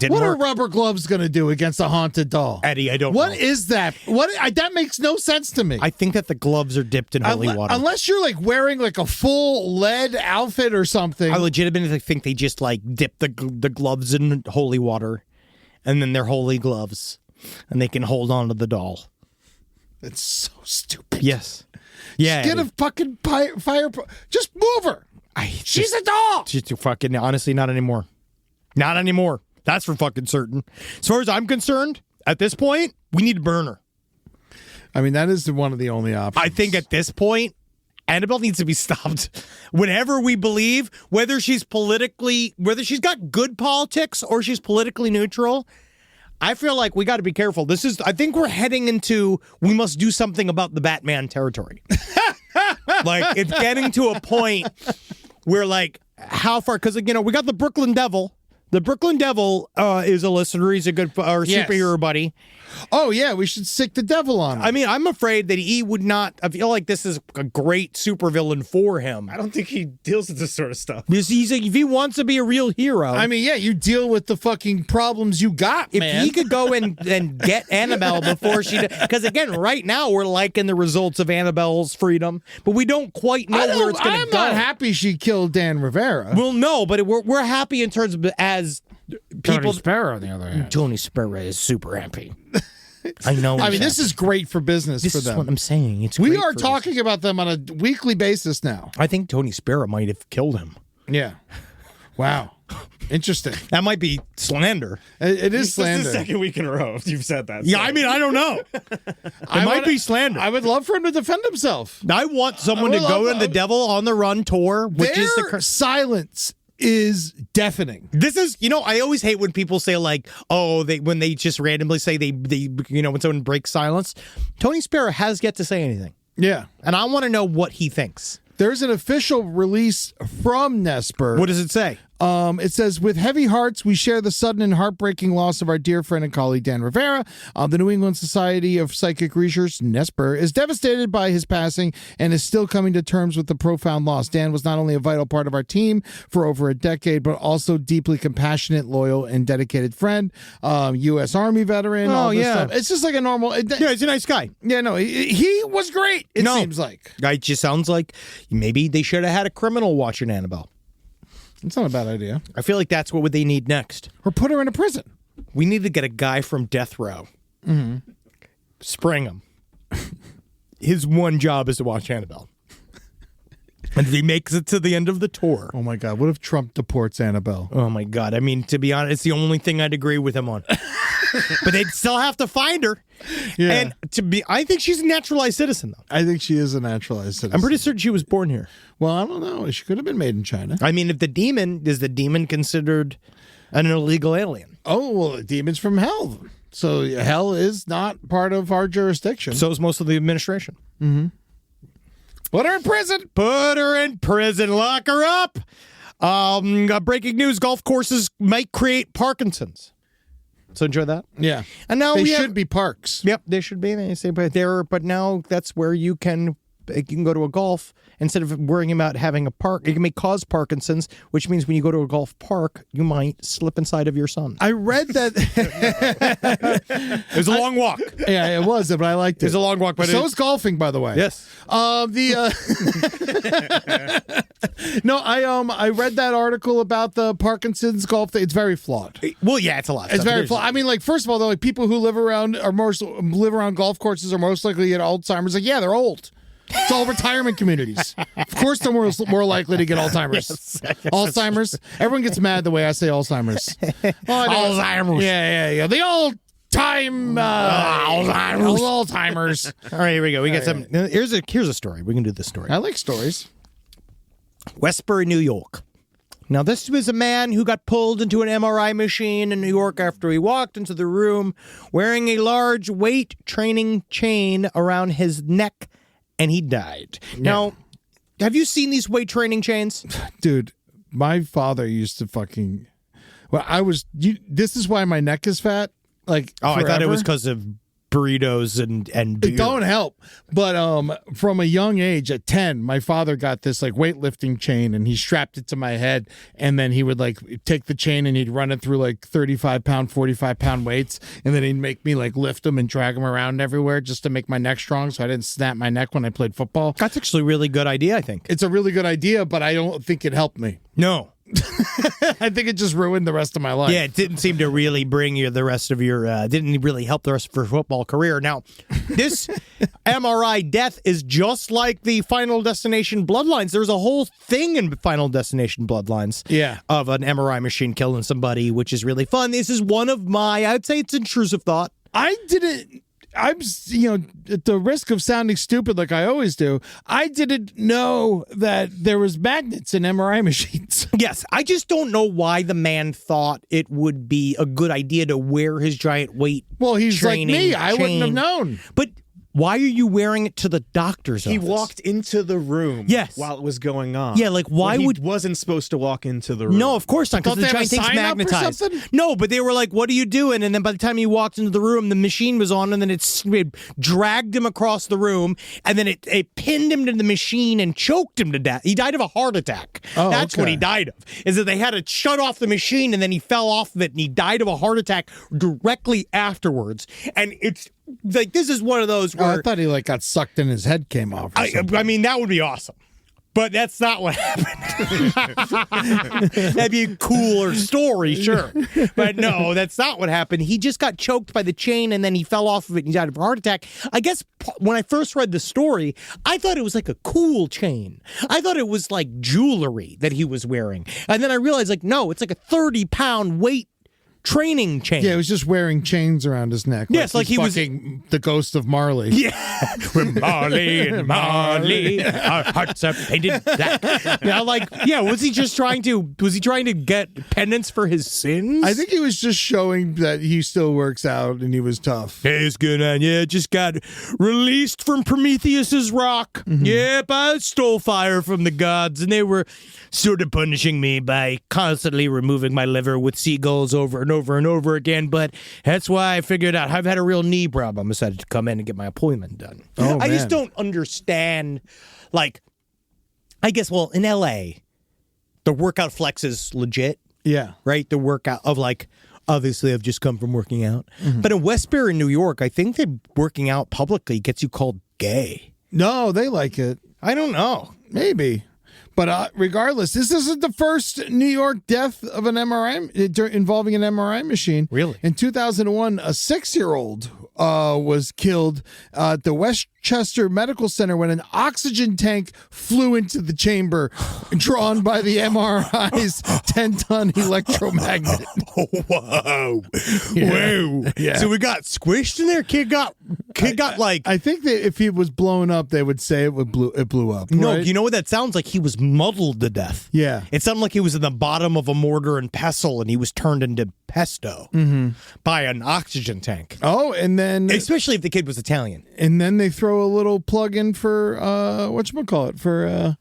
What are rubber gloves going to do against a haunted doll? Eddie, I don't know. What is that? That makes no sense to me. I think that the gloves are dipped in holy water. Unless you're like wearing like a full lead outfit or something. I legitimately think they just like dip the gloves in holy water and then they're holy gloves and they can hold on to the doll. It's so stupid. Yes. Yeah. Just get a fucking fire. Just move her. She's a doll. She's fucking, honestly, not anymore. Not anymore. That's for fucking certain. As far as I'm concerned, at this point, we need to burn her. I mean, that is one of the only options. I think at this point, Annabelle needs to be stopped. Whenever we believe, whether she's got good politics or she's politically neutral, I feel like we got to be careful. I think we're heading into, we must do something about the Batman territory. Like, it's getting to a point where, like, how far, because, we got the Brooklyn Devil The Brooklyn Devil is a listener. He's a good superhero buddy. Oh, yeah, we should sick the devil on him. I mean, I'm afraid that he would not. I feel like this is a great supervillain for him. I don't think he deals with this sort of stuff. If he wants to be a real hero. I mean, yeah, you deal with the fucking problems you got, if man. he could go and get Annabelle before she... Because, again, right now we're liking the results of Annabelle's freedom, but we don't quite know where it's going to go. I'm not happy she killed Dan Rivera. Well, no, but we're happy in terms of as people... Tony Sparrow, on the other hand. Tony Sparrow is super happy. I know. I mean, this is great for business This for is them. what I'm saying. It's We great are for talking about them on a weekly basis now. I think Tony Sparrow might have killed him. Yeah. Wow. Interesting. That might be slander. It is This is slander. the second week in a row you've said that. Yeah, so. I mean, I don't know. It might be slander. I would love for him to defend himself. I want someone to go on the Devil on the Run tour, which is Their silence is deafening. This is, I always hate when people say like, when they just randomly say they when someone breaks silence. Tony Sparrow has yet to say anything. Yeah. And I want to know what he thinks. There's an official release from Nesper. What does it say? It says, with heavy hearts, we share the sudden and heartbreaking loss of our dear friend and colleague, Dan Rivera. The New England Society of Psychic Research, Nesper, is devastated by his passing and is still coming to terms with the profound loss. Dan was not only a vital part of our team for over a decade, but also deeply compassionate, loyal, and dedicated friend. U.S. Army veteran. All this stuff. It's just like a normal... He's a nice guy. Yeah, no, he was great, it seems like. It just sounds like maybe they should have had a criminal watching Annabelle. It's not a bad idea. I feel like that's what they need next. Or put her in a prison. We need to get a guy from death row. Mm-hmm. Spring him. His one job is to watch Annabelle. And if he makes it to the end of the tour. Oh, my God. What if Trump deports Annabelle? Oh, my God. I mean, to be honest, it's the only thing I'd agree with him on. But they'd still have to find her. Yeah. And I think she's a naturalized citizen, though. I think she is a naturalized citizen. I'm pretty certain she was born here. Well, I don't know. She could have been made in China. I mean, is the demon considered an illegal alien? Oh, well, the demon's from hell. So hell is not part of our jurisdiction. So is most of the administration. Mm-hmm. Put her in prison. Put her in prison. Lock her up. Breaking news: golf courses might create Parkinson's. So enjoy that. Yeah, and now they should be parks. Yep, they should be. They say, but now that's where you can go to a golf instead of worrying about having a park. It may cause Parkinson's, which means when you go to a golf park, you might slip inside of your son. I read that it was a long walk. Yeah, it was, but I liked it. It was a long walk, but so is golfing, by the way. Yes. No, I read that article about the Parkinson's golf thing. It's very flawed. Well, yeah, it's a lot. It's very flawed. I mean, like, first of all, though, like people who live around golf courses are most likely to get Alzheimer's. Like, yeah, they're old. It's all retirement communities. Of course, they're more likely to get Alzheimer's. Yes. Alzheimer's. Everyone gets mad the way I say Alzheimer's. Alzheimer's. Yeah. The old time Alzheimer's. All right, here we go. We got some. Here's a story. We can do this story. I like stories. Westbury, New York. Now, this was a man who got pulled into an MRI machine in New York after he walked into the room wearing a large weight training chain around his neck, and he died. Yeah. Now, have you seen these weight training chains? Dude, my father used to fucking... Well, this is why my neck is fat. Like, I thought it forever. was because of burritos and beer. It don't help. But from a young age, at 10, my father got this like weightlifting chain and he strapped it to my head, and then he would like take the chain and he'd run it through like 35-pound, 45-pound weights, and then he'd make me like lift them and drag them around everywhere just to make my neck strong so I didn't snap my neck when I played football. That's actually a really good idea, I think. It's a really good idea, but I don't think it helped me. No. I think it just ruined the rest of my life. Yeah, it didn't seem to really bring you the rest of your, didn't really help the rest of your football career. Now, this MRI death is just like the Final Destination Bloodlines. There's a whole thing in Final Destination Bloodlines of an MRI machine killing somebody, which is really fun. This is one of I'd say it's intrusive thought. I'm, at the risk of sounding stupid like I always do, I didn't know that there was magnets in MRI machines. Yes, I just don't know why the man thought it would be a good idea to wear his giant weight. Well, he's like me. I wouldn't have chain. known. But why are you wearing it to the doctor's He office? walked into the room Yes. while it was going on. Yeah, like, why When would- he wasn't supposed to walk into the room? No, of course not, because Don't the they have giant a thing's sign up or magnetized. something? No, but they were like, what are you doing? And then by the time he walked into the room, the machine was on, and then it dragged him across the room, and then it pinned him to the machine and choked him to death. He died of a heart attack. Oh, That's what okay. he died of, is that they had to shut off the machine, and then he fell off of it, and he died of a heart attack directly afterwards. And it's like, this is one of those Oh, where... I thought he like got sucked and his head came off. Or something. I mean, that would be awesome. But that's not what happened. That'd be a cooler story, sure. But no, that's not what happened. He just got choked by the chain, and then he fell off of it and he died of a heart attack. I guess when I first read the story, I thought it was like a cool chain. I thought it was like jewelry that he was wearing. And then I realized, like, no, it's like a 30-pound weight training chain. Yeah, he was just wearing chains around his neck. Yes, like he's he was- fucking the ghost of Marley. Yeah, we're Marley and Marley, our hearts are painted black. Yeah, like, yeah, was he trying to get penance for his sins? I think he was just showing that he still works out and he was tough. Hey, it's good on. Yeah, just got released from Prometheus's rock. Mm-hmm. Yep, I stole fire from the gods, and they were sort of punishing me by constantly removing my liver with seagulls over and over and over again. But that's why I figured out I've had a real knee problem. I decided to come in and get my appointment done. Oh, I just man. don't understand. Like, I guess, well, in LA, the workout flex is legit. Yeah. Right? The workout of, like, obviously I've just come from working out. Mm-hmm. But in Westbury, New York, I think that working out publicly gets you called gay. No, they like it. I don't know. Maybe. But regardless, this isn't the first New York death of an MRI involving an MRI machine. Really? In 2001, a 6-year-old was killed at the Westchester Medical Center when an oxygen tank flew into the chamber drawn by the MRI's 10-ton electromagnet. Oh, whoa. Yeah. Whoa. Yeah. So we got squished in there? Kid got like... I think that if he was blown up, they would say it blew up. No, right? you know what that sounds like? He was muddled to death. Yeah. It sounded like he was in the bottom of a mortar and pestle, and he was turned into pesto by an oxygen tank. Oh, and then Especially if the kid was Italian. they throw a little plug in for whatchamacallit, for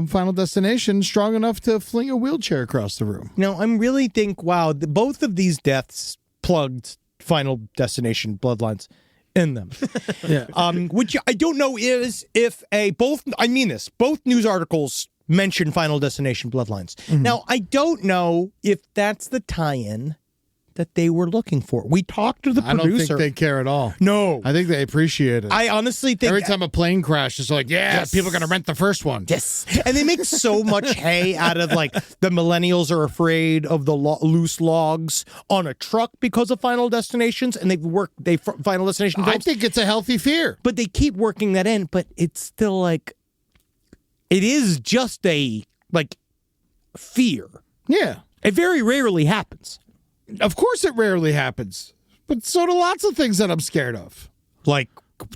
Final Destination, strong enough to fling a wheelchair across the room. No, I really think, wow, both of these deaths plugged Final Destination bloodlines in them. Yeah. Which I don't know is if both news articles mention Final Destination bloodlines. Now, I don't know if that's the tie-in that they were looking for. We talked to the I don't producer. think they care at all. No. I think they appreciate it. I honestly think... Every time a plane crashes, like, Yes. people are going to rent the first one. Yes. And they make so much hay out of, like, the millennials are afraid of the loose logs on a truck because of Final Destinations, and Final Destination I films. think it's a healthy fear. But they keep working that in, but it's still, like, it is just a, like, fear. Yeah. It very rarely happens. Of course it rarely happens. But so do lots of things that I'm scared of. Like,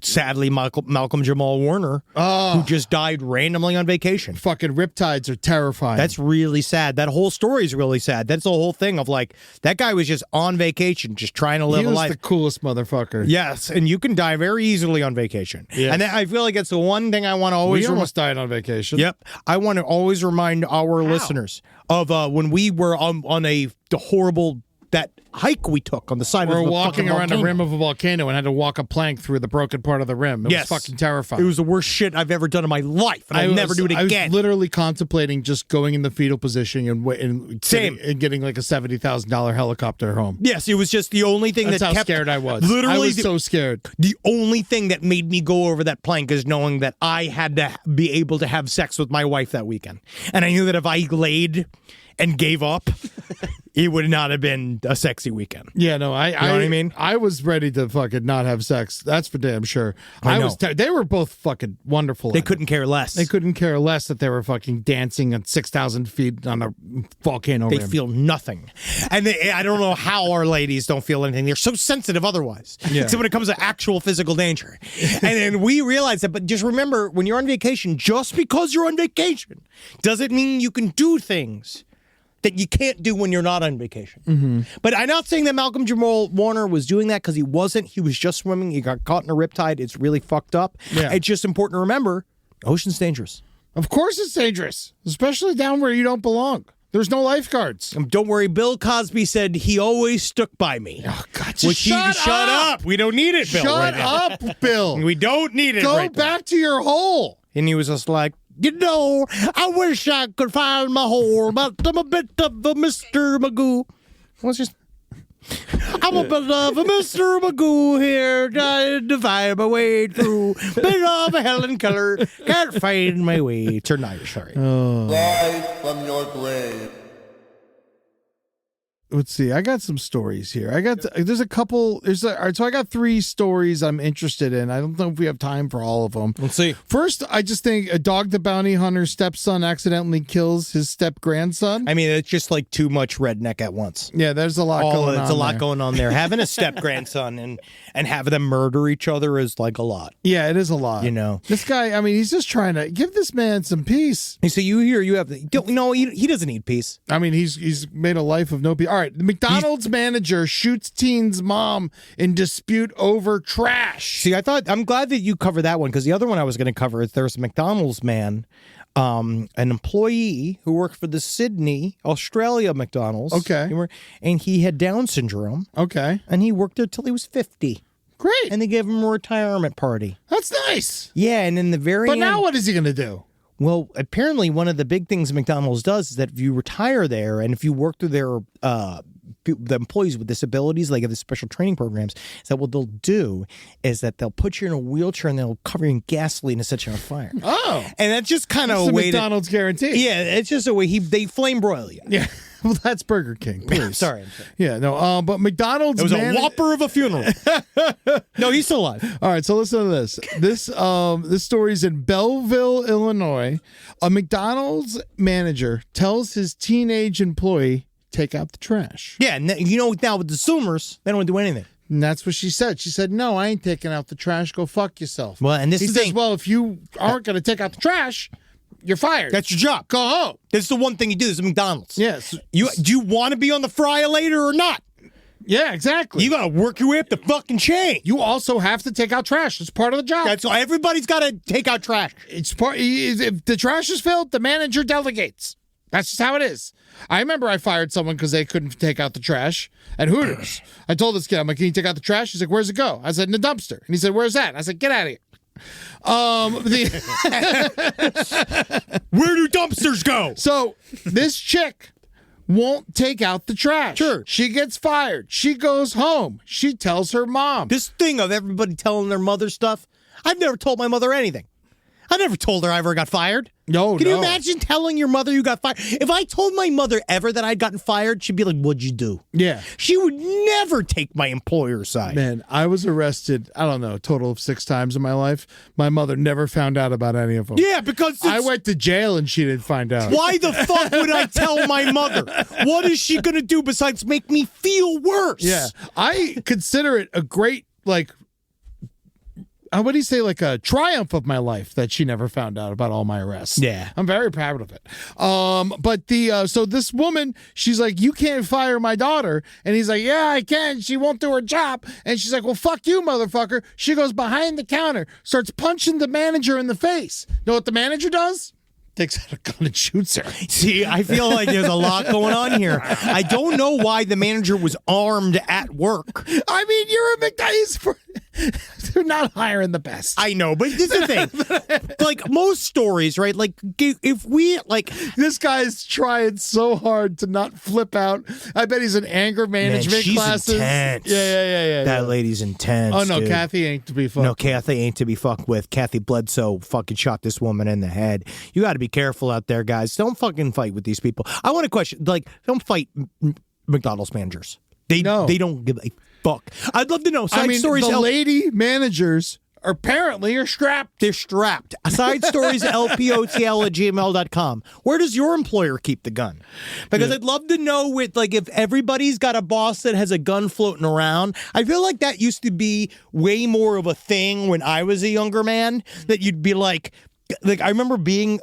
sadly, Malcolm Jamal Warner, who just died randomly on vacation. Fucking riptides are terrifying. That's really sad. That whole story is really sad. That's the whole thing of, like, that guy was just on vacation, just trying to live he a was life. the coolest motherfucker. Yes, and you can die very easily on vacation. Yes. And I feel like it's the one thing I want to always... We almost died on vacation. Yep. I want to always remind our listeners of when we were on a horrible... that hike we took on the side We of were the walking fucking around the volcano. rim of a volcano and had to walk a plank through the broken part of the rim. It Yes. was fucking terrifying. It was the worst shit I've ever done in my life, and I'll never do it I again. was literally contemplating just going in the fetal position and Same. getting like a $70,000 helicopter home. Yes, it was just the only thing That's that how kept... scared I was. Literally, I was so scared. the only thing that made me go over that plank is knowing that I had to be able to have sex with my wife that weekend. And I knew that if I laid and gave up, it would not have been a sexy weekend. Yeah, no, I know what I mean? I was ready to fucking not have sex. That's for damn sure. I know. They were both fucking wonderful. They at it. couldn't care less. They couldn't care less that they were fucking dancing at 6,000 feet on a volcano They rim. feel nothing. And I don't know how our ladies don't feel anything. They're so sensitive otherwise. Yeah. So when it comes to actual physical danger. And then we realize that, but just remember, when you're on vacation, just because you're on vacation doesn't mean you can do things that you can't do when you're not on vacation. But I'm not saying that Malcolm Jamal Warner was doing that because he wasn't. He was just swimming. He got caught in a riptide. It's really fucked up. Yeah. It's just important to remember, ocean's dangerous. Of course it's dangerous, especially down where you don't belong. There's no lifeguards. Don't worry, Bill Cosby said he always stuck by me. Oh, God, Shut up. We don't need it, Bill. Shut up, Bill. We don't need it. Go back to your hole. And he was just like, I wish I could find my hole, but I'm a bit of a Mr. Magoo. I'm a bit of a Mr. Magoo here, trying to find my way through. Bit of a Helen Keller, can't find my way. Turn Irish, sorry. Rise from your grave. Let's see. I got some stories here. There's a couple. All right, so I got 3 stories I'm interested in. I don't know if we have time for all of them. Let's see. First, I just think a Dog the Bounty Hunter's stepson accidentally kills his step-grandson. I mean, it's just like too much redneck at once. Yeah, there's a lot going on. It's a lot there. going on there. Having a step-grandson and having them murder each other is like a lot. Yeah, it is a lot. You know. This guy, I mean, he's just trying to give this man some peace. So you have he doesn't need peace. I mean, he's made a life of no peace. All right, the McDonald's manager shoots teen's mom in dispute over trash. See, I'm glad that you covered that one because the other one I was going to cover is there's a McDonald's man, an employee who worked for the Sydney, Australia McDonald's. Okay. And he had Down syndrome. Okay. And he worked there till he was 50. Great. And they gave him a retirement party. That's nice. Yeah, and in the very But end, now what is he going to do? Well, apparently one of the big things McDonald's does is that if you retire there and if you work through their the employees with disabilities, like the special training programs, is that what they'll do is that they'll put you in a wheelchair and they'll cover you in gasoline and set you on fire. Oh. And that's just kind of a It's the way McDonald's guarantee. Yeah, it's just a way they flame broil you. Yeah. Well, that's Burger King. Please. Sorry. Yeah, no, but McDonald's. It was a whopper of a funeral. No, he's still alive. All right, so listen to this. This story's in Belleville, Illinois. A McDonald's manager tells his teenage employee, take out the trash. Yeah, now with the Zoomers, they don't do anything. And that's what she said. She said, no, I ain't taking out the trash. Go fuck yourself. Well, and he says, well, if you aren't going to take out the trash, you're fired. That's your job. Go home. That's the one thing you do. This is McDonald's. Yes. Do you want to be on the fryer later or not? Yeah, exactly. You got to work your way up the fucking chain. You also have to take out trash. It's part of the job. That's why everybody's got to take out trash. It's part. If the trash is filled, the manager delegates. That's just how it is. I remember I fired someone because they couldn't take out the trash at Hooters. I told this kid, I'm like, can you take out the trash? He's like, where's it go? I said, in the dumpster. And he said, where's that? And I said, get out of here. Where do dumpsters go? So this chick won't take out the trash. Sure. She gets fired. She goes home. She tells her mom. This thing of everybody telling their mother stuff, I've never told my mother anything. I never told her I ever got fired. No, Can you imagine telling your mother you got fired? If I told my mother ever that I'd gotten fired, she'd be like, what'd you do? Yeah. She would never take my employer's side. Man, I was arrested, I don't know, a total of 6 times in my life. My mother never found out about any of them. Yeah, because I went to jail and she didn't find out. Why the fuck would I tell my mother? What is she going to do besides make me feel worse? Yeah. I consider it a great, what do you say, like a triumph of my life that she never found out about all my arrests. Yeah. I'm very proud of it. But so this woman, she's like, you can't fire my daughter. And he's like, yeah, I can. She won't do her job. And she's like, well, fuck you, motherfucker. She goes behind the counter, starts punching the manager in the face. Know what the manager does? Takes out a gun and shoots her. See, I feel like there's a lot going on here. I don't know why the manager was armed at work. I mean, you're a McDonald's. They're not hiring the best. I know, but this is the thing. Like most stories, right? Like if we this guy's trying so hard to not flip out. I bet he's in anger management she's classes. Intense. Yeah. That lady's intense. Oh no, dude. Kathy ain't to be fucked. No, Kathy ain't to be fucked with. Kathy Bledsoe fucking shot this woman in the head. You got to be careful out there, guys. Don't fucking fight with these people. I want to question, don't fight McDonald's managers. They don't give a fuck. I'd love to know. Side stories. The lady managers apparently are strapped. They're strapped. Side stories, lpotl@gmail.com. Where does your employer keep the gun? Because I'd love to know if everybody's got a boss that has a gun floating around. I feel like that used to be way more of a thing when I was a younger man, that you'd be like, like I remember being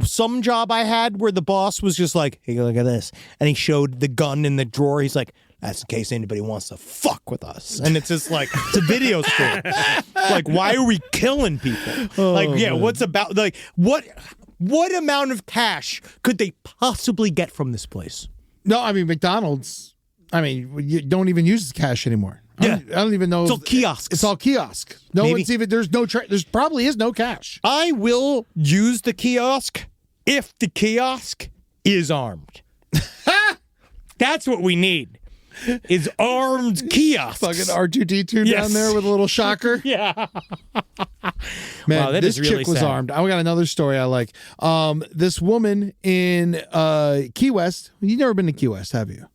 some job I had where the boss was just like, "Hey, look at this," and he showed the gun in the drawer. He's like, "That's in case anybody wants to fuck with us." And it's just like it's a video store. Like, why are we killing people? What's about like what amount of cash could they possibly get from this place? No, I mean McDonald's. I mean, you don't even use cash anymore. I don't even know. It's all kiosks. It's all kiosk. No one's even. There's no. There's probably is no cash. I will use the kiosk if the kiosk is armed. That's what we need. Is armed kiosks. Fucking R2D2 down there with a little shocker. Yeah. Man, Wow, that this is really chick was sad. armed. I got another story I like. This woman in Key West. You've never been to Key West, have you?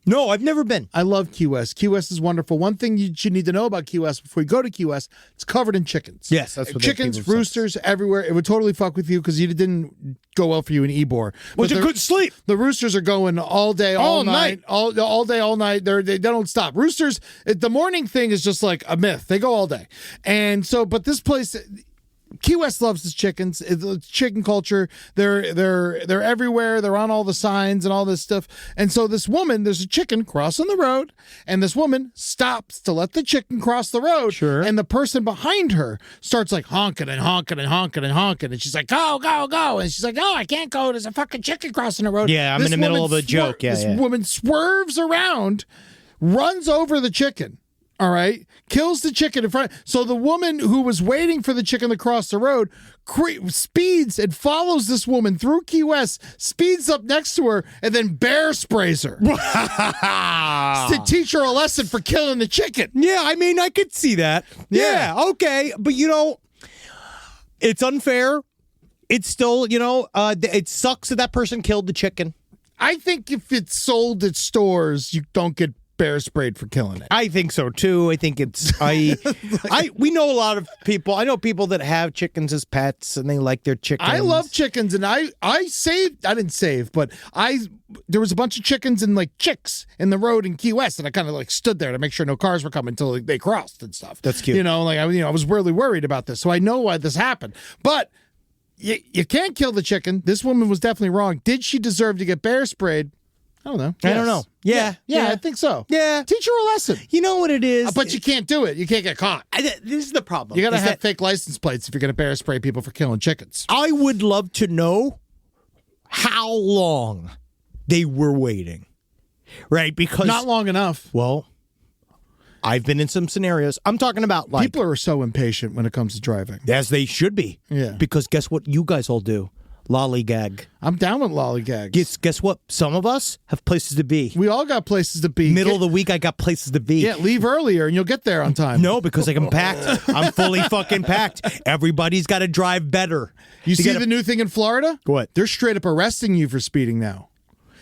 No, I've never been. I love Key West. Key West is wonderful. One thing you should need to know about Key West before you go to Key West, it's covered in chickens. Yes, that's what chickens, people say. roosters everywhere. It would totally fuck with you because you didn't go well for you in Ybor. But you could sleep. The roosters are going all day, all night, all day, all night. They don't stop. Roosters. The morning thing is just like a myth. They go all day, and so. But this place. Key West loves its chickens. It's chicken culture. They're everywhere. They're on all the signs and all this stuff. And so this woman, there's a chicken crossing the road, and this woman stops to let the chicken cross the road. Sure. And the person behind her starts like honking and honking and honking and honking, and she's like, "Go, go, go!" And she's like, "No, I can't go. There's a fucking chicken crossing the road." Yeah, I'm in the middle of a joke. This woman swerves around, runs over the chicken. All right, kills the chicken in front. So the woman who was waiting for the chicken to cross the road speeds and follows this woman through Key West, speeds up next to her, and then bear sprays her to teach her a lesson for killing the chicken. Yeah, I mean, I could see that. Yeah, okay. But, it's unfair. It's still, it sucks that person killed the chicken. I think if it's sold at stores, you don't get bear sprayed for killing it. I think so too. I think it's we know a lot of people. I know people that have chickens as pets and they like their chickens. I love chickens, and I didn't save, but there was a bunch of chickens and like chicks in the road in Key West, and I kind of like stood there to make sure no cars were coming until they crossed and stuff. That's cute. I was really worried about this, so I know why this happened. But you can't kill the chicken. This woman was definitely wrong. Did she deserve to get bear sprayed? I don't know. I don't know. Yeah, I think so. Yeah. Teach her a lesson. You know what it is? But you can't do it. You can't get caught. This is the problem. You got to have fake license plates if you're going to bear spray people for killing chickens. I would love to know how long they were waiting. Right? Because not long enough. Well, I've been in some scenarios. I'm talking about like people are so impatient when it comes to driving. As they should be. Yeah. Because guess what you guys all do? Lollygag. I'm down with lollygags. Guess what? Some of us have places to be. We all got places to be. Middle of the week, I got places to be. Yeah, leave earlier and you'll get there on time. No, because I'm packed. I'm fully fucking packed. Everybody's got to drive better. You see the new thing in Florida? What? They're straight up arresting you for speeding now.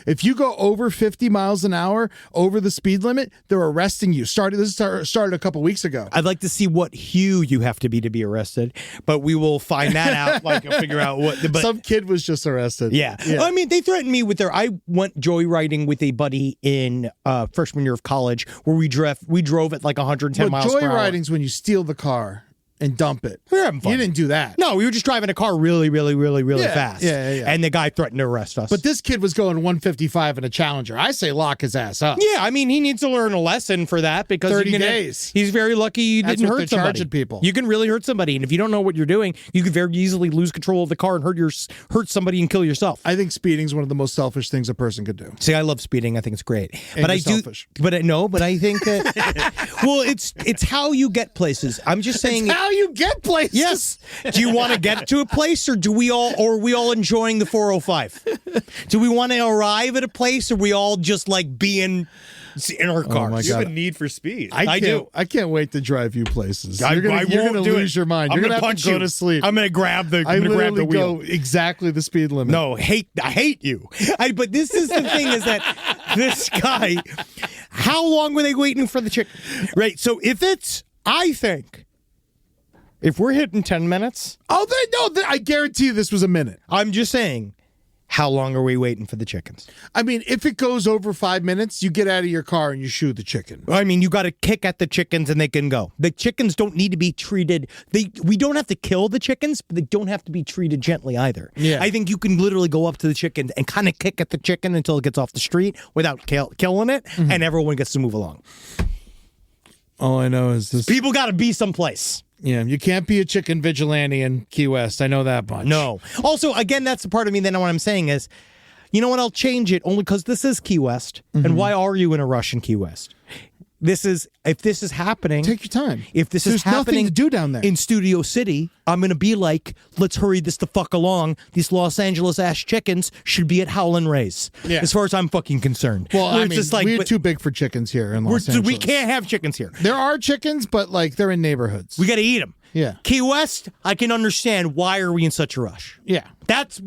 If you go over 50 miles an hour over the speed limit, they're arresting you. This started a couple weeks ago. I'd like to see what hue you have to be arrested, but we will find that out. Like, figure out what. But, some kid was just arrested. Yeah. I mean, they threatened me with I went joyriding with a buddy in freshman year of college where we drove at like 110 miles per hour. Joyriding's when you steal the car and dump it. We were having fun. You didn't do that. No, we were just driving a car really, really, really, really fast. Yeah. And the guy threatened to arrest us. But this kid was going 155 in a Challenger. I say lock his ass up. Yeah, I mean, he needs to learn a lesson for that because 30 days. He's very lucky you That's didn't what hurt they're somebody. charging people. You can really hurt somebody, and if you don't know what you're doing, you could very easily lose control of the car and hurt somebody and kill yourself. I think speeding is one of the most selfish things a person could do. See, I love speeding. I think it's great. And but I selfish. do. But I think that. Well, it's how you get places. I'm just saying. It's how you get places. Yes. Do you want to get to a place, or are we all enjoying the 405? Do we want to arrive at a place, or are we all just like being in our cars? Oh my You have God. a need for speed. I do. I can't wait to drive you places. I You're won't gonna do lose it. your mind. I'm You're gonna gonna have punch to go you. to sleep. I'm gonna grab the. I I'm gonna grab the literally wheel. go exactly the speed limit. No, I hate you. But this is the thing: is that this guy? How long were they waiting for the chicken? Right. So I think. If we're hitting 10 minutes, I guarantee you this was a minute. I'm just saying, How long are we waiting for the chickens? I mean, if it goes over 5 minutes, you get out of your car and you shoot the chicken. I mean, you got to kick at the chickens and they can go. The chickens don't need to be treated. We don't have to kill the chickens, but they don't have to be treated gently either. Yeah. I think you can literally go up to the chicken and kind of kick at the chicken until it gets off the street without killing it, and everyone gets to move along. All I know is this. People got to be someplace. Yeah, you can't be a chicken vigilante in Key West. I know that much. No. Also, again, that's the part of me that what I'm saying is, you know what, I'll change it only because this is Key West. And why are you in a rush in Key West? If this is happening, Take your time. If this There's is happening nothing to do down there. in Studio City, I'm going to be like, let's hurry this the fuck along. These Los Angeles ass chickens should be at Howlin' Ray's. Yeah. As far as I'm fucking concerned. Well, Where I it's mean, just like, we're but too big for chickens here in Los Angeles. we can't have chickens here. There are chickens, but like they're in neighborhoods. We got to eat them. Yeah. Key West, I can understand why are we in such a rush. Yeah. That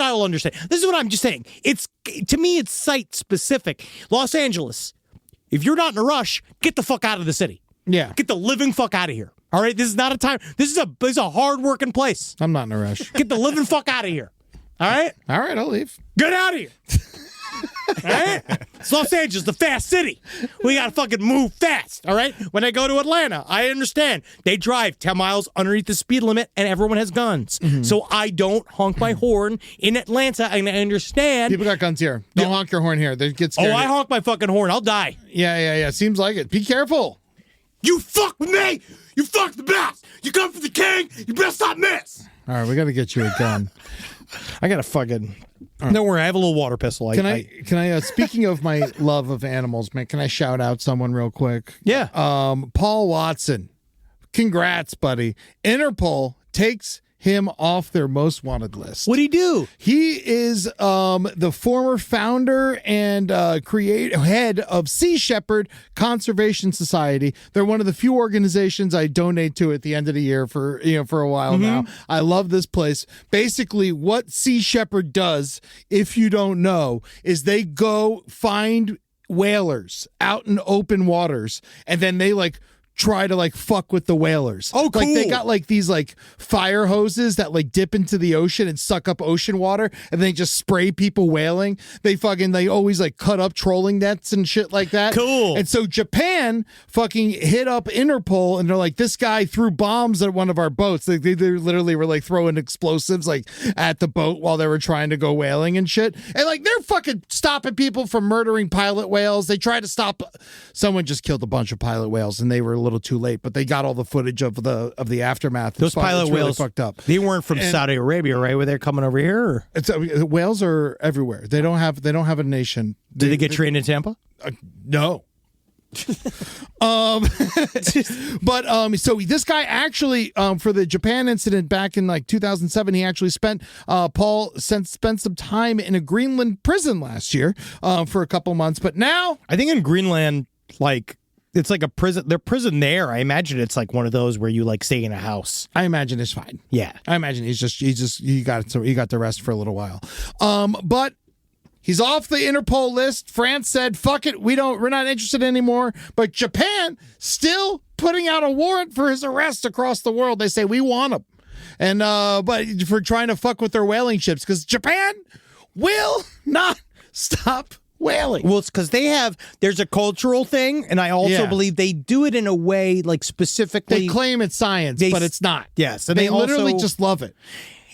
I'll understand. This is what I'm just saying. To me, it's site specific. Los Angeles, if you're not in a rush, get the fuck out of the city. Yeah. Get the living fuck out of here. All right? This is not a time. This is a hard working place. I'm not in a rush. Get the living fuck out of here. All right? All right, I'll leave. Get out of here. All right? It's Los Angeles, the fast city. We got to fucking move fast. All right? When I go to Atlanta, I understand. They drive 10 miles underneath the speed limit and everyone has guns. So I don't honk my horn in Atlanta, and I understand. People got guns here. Don't honk your horn here. They get scared. Oh, I honk my fucking horn. I'll die. Yeah. Seems like it. Be careful. You fuck with me. You fuck the best. You come for the king. You best not miss. All right, we got to get you a gun. I got to fucking... Don't worry, I have a little water pistol. Can I speaking of my love of animals, man, can I shout out someone real quick? Yeah. Paul Watson. Congrats, buddy. Interpol takes him off their most wanted list. What'd he do? He is the former founder and head of Sea Shepherd Conservation Society. They're one of the few organizations I donate to at the end of the year for a while now. I love this place. Basically, what Sea Shepherd does, if you don't know, is they go find whalers out in open waters, and then they try to fuck with the whalers. Oh, cool. They got these fire hoses that dip into the ocean and suck up ocean water, and they just spray people whaling. They always cut up trolling nets and shit like that. Cool. And so Japan fucking hit up Interpol, and they're like, this guy threw bombs at one of our boats. They literally were throwing explosives at the boat while they were trying to go whaling and shit. And they're fucking stopping people from murdering pilot whales. They tried to stop. Someone just killed a bunch of pilot whales, and they were a little too late, but they got all the footage of the aftermath. Those pilot really whales fucked up. They weren't from Saudi Arabia, right? Were they coming over here? Or? Whales are everywhere. They don't have a nation. Did they get trained in Tampa? No. So this guy actually for the Japan incident back in 2007, he actually spent some time in a Greenland prison last year for a couple months, but now I think in Greenland, it's like a prison. Their prison there, I imagine it's one of those where you stay in a house. I imagine it's fine. Yeah. I imagine he got the rest for a little while. But he's off the Interpol list. France said, fuck it, we're not interested anymore. But Japan still putting out a warrant for his arrest across the world. They say we want him. And but for trying to fuck with their whaling ships, because Japan will not stop whaling. Well, it's because there's a cultural thing, and I also believe they do it in a way specifically. They claim it's science, but it's not. Yes, and they literally just love it.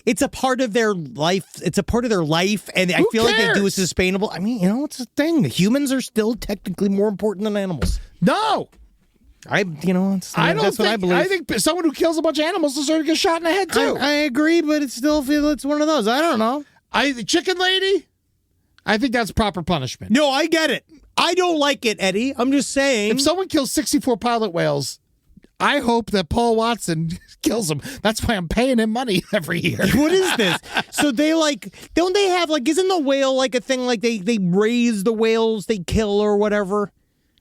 It's a part of their life. It's a part of their life, and I feel like they do it sustainable. I mean, it's a thing. Humans are still technically more important than animals. No. That's what I believe. I think someone who kills a bunch of animals deserves to get shot in the head too. I agree, but it's one of those. I don't know. The chicken lady, I think that's proper punishment. No, I get it. I don't like it, Eddie. I'm just saying. If someone kills 64 pilot whales, I hope that Paul Watson kills him. That's why I'm paying him money every year. What is this? So they don't they have isn't the whale a thing they raise the whales they kill or whatever?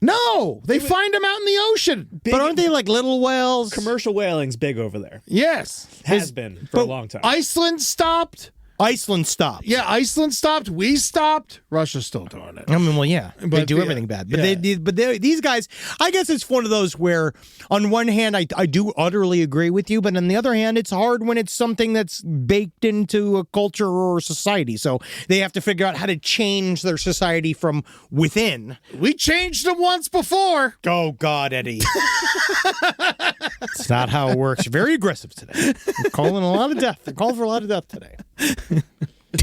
No, they find them out in the ocean. But aren't they little whales? Commercial whaling's big over there. Yes. Has been for a long time. Iceland stopped. Iceland stopped. Yeah, Iceland stopped. We stopped. Russia's still doing it. I mean, well, yeah, they But do the- everything bad. But yeah. these guys, I guess it's one of those where, on one hand, I do utterly agree with you, but on the other hand, it's hard when it's something that's baked into a culture or a society. So they have to figure out how to change their society from within. We changed them once before. Oh, God, Eddie. It's not how it works. You're very aggressive today. You're calling a lot of death. They're calling for a lot of death today.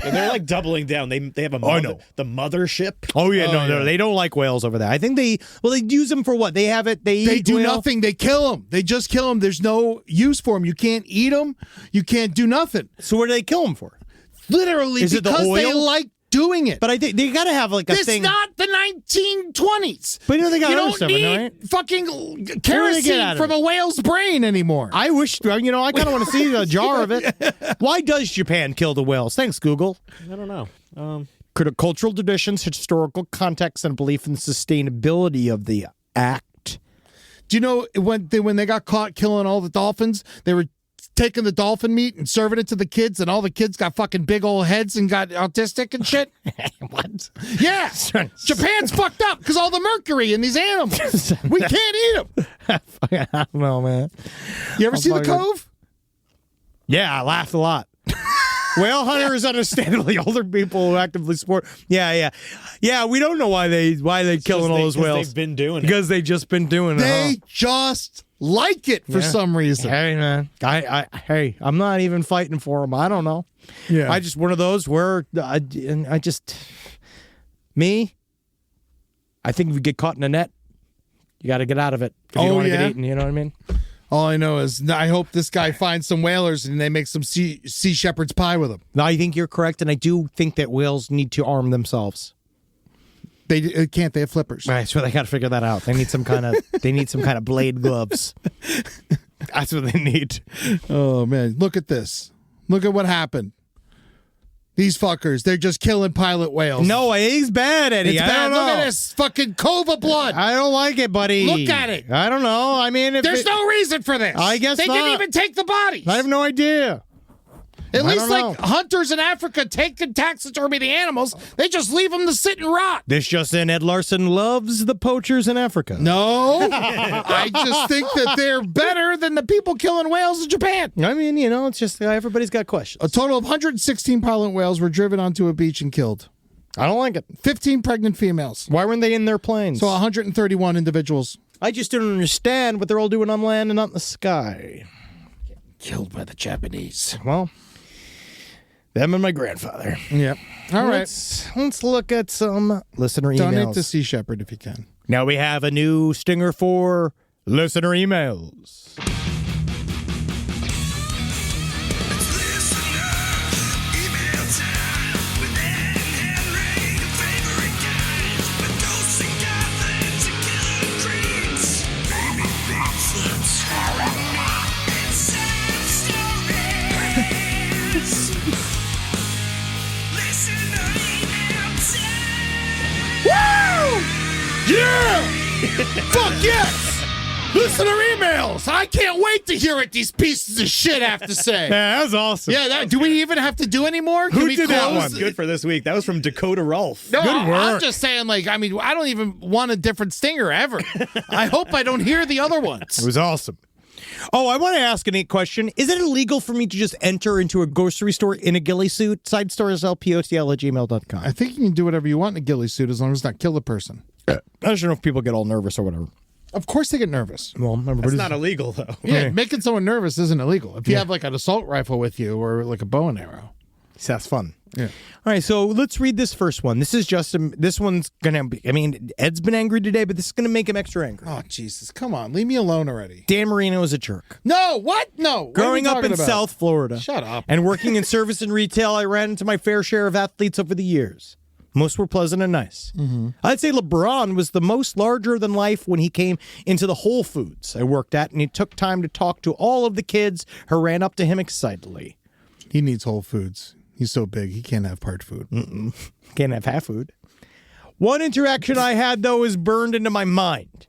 And they're like doubling down. They have a I know. the mothership. Oh yeah, no, they don't like whales over there. I think they use them for what? They have it. They They eat do whale. nothing. They kill them. They just kill them. There's no use for them. You can't eat them. You can't do nothing. So what do they kill them for? Literally, Is it the because they oil? like doing it. But I think they got to have like a It's thing. not the 1920s. But you know they got You other don't stuff in need there, right? fucking Where do they get kerosene out of from it? a whale's brain anymore. I wish, I kind of want to see a jar of it. Why does Japan kill the whales? Thanks, Google. I don't know. Cultural traditions, historical context, and belief in the sustainability of the act. Do you know when they got caught killing all the dolphins, they were taking the dolphin meat and serving it to the kids, and all the kids got fucking big old heads and got autistic and shit? What? Yeah. Japan's fucked up because all the mercury in these animals. We can't eat them. I don't know, man. You ever see The Cove? Yeah, I laughed a lot. Whale hunters, understandably, older people who actively support. Yeah. We don't know why they killing all those whales. They've been doing it. Because they just been doing it. They just like it for some reason. Hey man, hey, I'm not even fighting for them. I don't know. Yeah. I just one of those where I think if you get caught in a net, you got to get out of it. If you don't want to get eaten, you know what I mean? All I know is I hope this guy finds some whalers and they make some sea shepherd's pie with them. No, I think you're correct, and I do think that whales need to arm themselves. They can't. They have flippers. Right, so they got to figure that out. They need some kind of blade gloves. That's what they need. Oh man, look at this. Look at what happened. These fuckers, they're just killing pilot whales. No, he's bad, Eddie. It's I bad. don't Look know. at this fucking cove of blood. I don't like it, buddy. Look at it. I don't know. I mean, There's no reason for this. I guess they didn't not. even take the bodies. I have no idea. At I least don't like know. hunters in Africa take and taxidermy the animals. They just leave them to sit and rot. This just in, Ed Larson loves the poachers in Africa. No, I just think that they're better than the people killing whales in Japan. I mean, it's just everybody's got questions. A total of 116 pilot whales were driven onto a beach and killed. I don't like it. 15 pregnant females. Why weren't they in their planes? So 131 individuals. I just don't understand what they're all doing on land and not in the sky. Killed by the Japanese. Well, them and my grandfather. Yep. All right. Let's look at some listener emails. Donate to Sea Shepherd if you can. Now we have a new stinger for listener emails. Yeah! Fuck yes! Listener emails! I can't wait to hear what these pieces of shit have to say. Yeah, that was awesome. Yeah, do we even have to do any more? Can we did that close? one? Good for this week. That was from Dakota Rolf. No, Good I'm work. just saying, I don't even want a different stinger ever. I hope I don't hear the other ones. It was awesome. Oh, I want to ask a neat question. Is it illegal for me to just enter into a grocery store in a ghillie suit? Sidestories@lpotl@gmail.com. I think you can do whatever you want in a ghillie suit as long as it's not kill the person. I just don't know if people get all nervous or whatever. Of course they get nervous. Well, It's everybody's not illegal, though. Yeah, making someone nervous isn't illegal. If you have like an assault rifle with you or like a bow and arrow. That's fun. Yeah. All right, so let's read this first one. This is Justin. This one's gonna be. I mean, Ed's been angry today, but this is gonna make him extra angry. Oh, Jesus. Come on. Leave me alone already. Dan Marino is a jerk. No. What? No. What are we Growing up talking in about? South Florida. Shut up. And working in service and retail, I ran into my fair share of athletes over the years. Most were pleasant and nice. Mm-hmm. I'd say LeBron was the most larger than life when he came into the Whole Foods I worked at, and he took time to talk to all of the kids who ran up to him excitedly. He needs Whole Foods. He's so big, he can't have part food. Can't have half food. One interaction I had, though, is burned into my mind.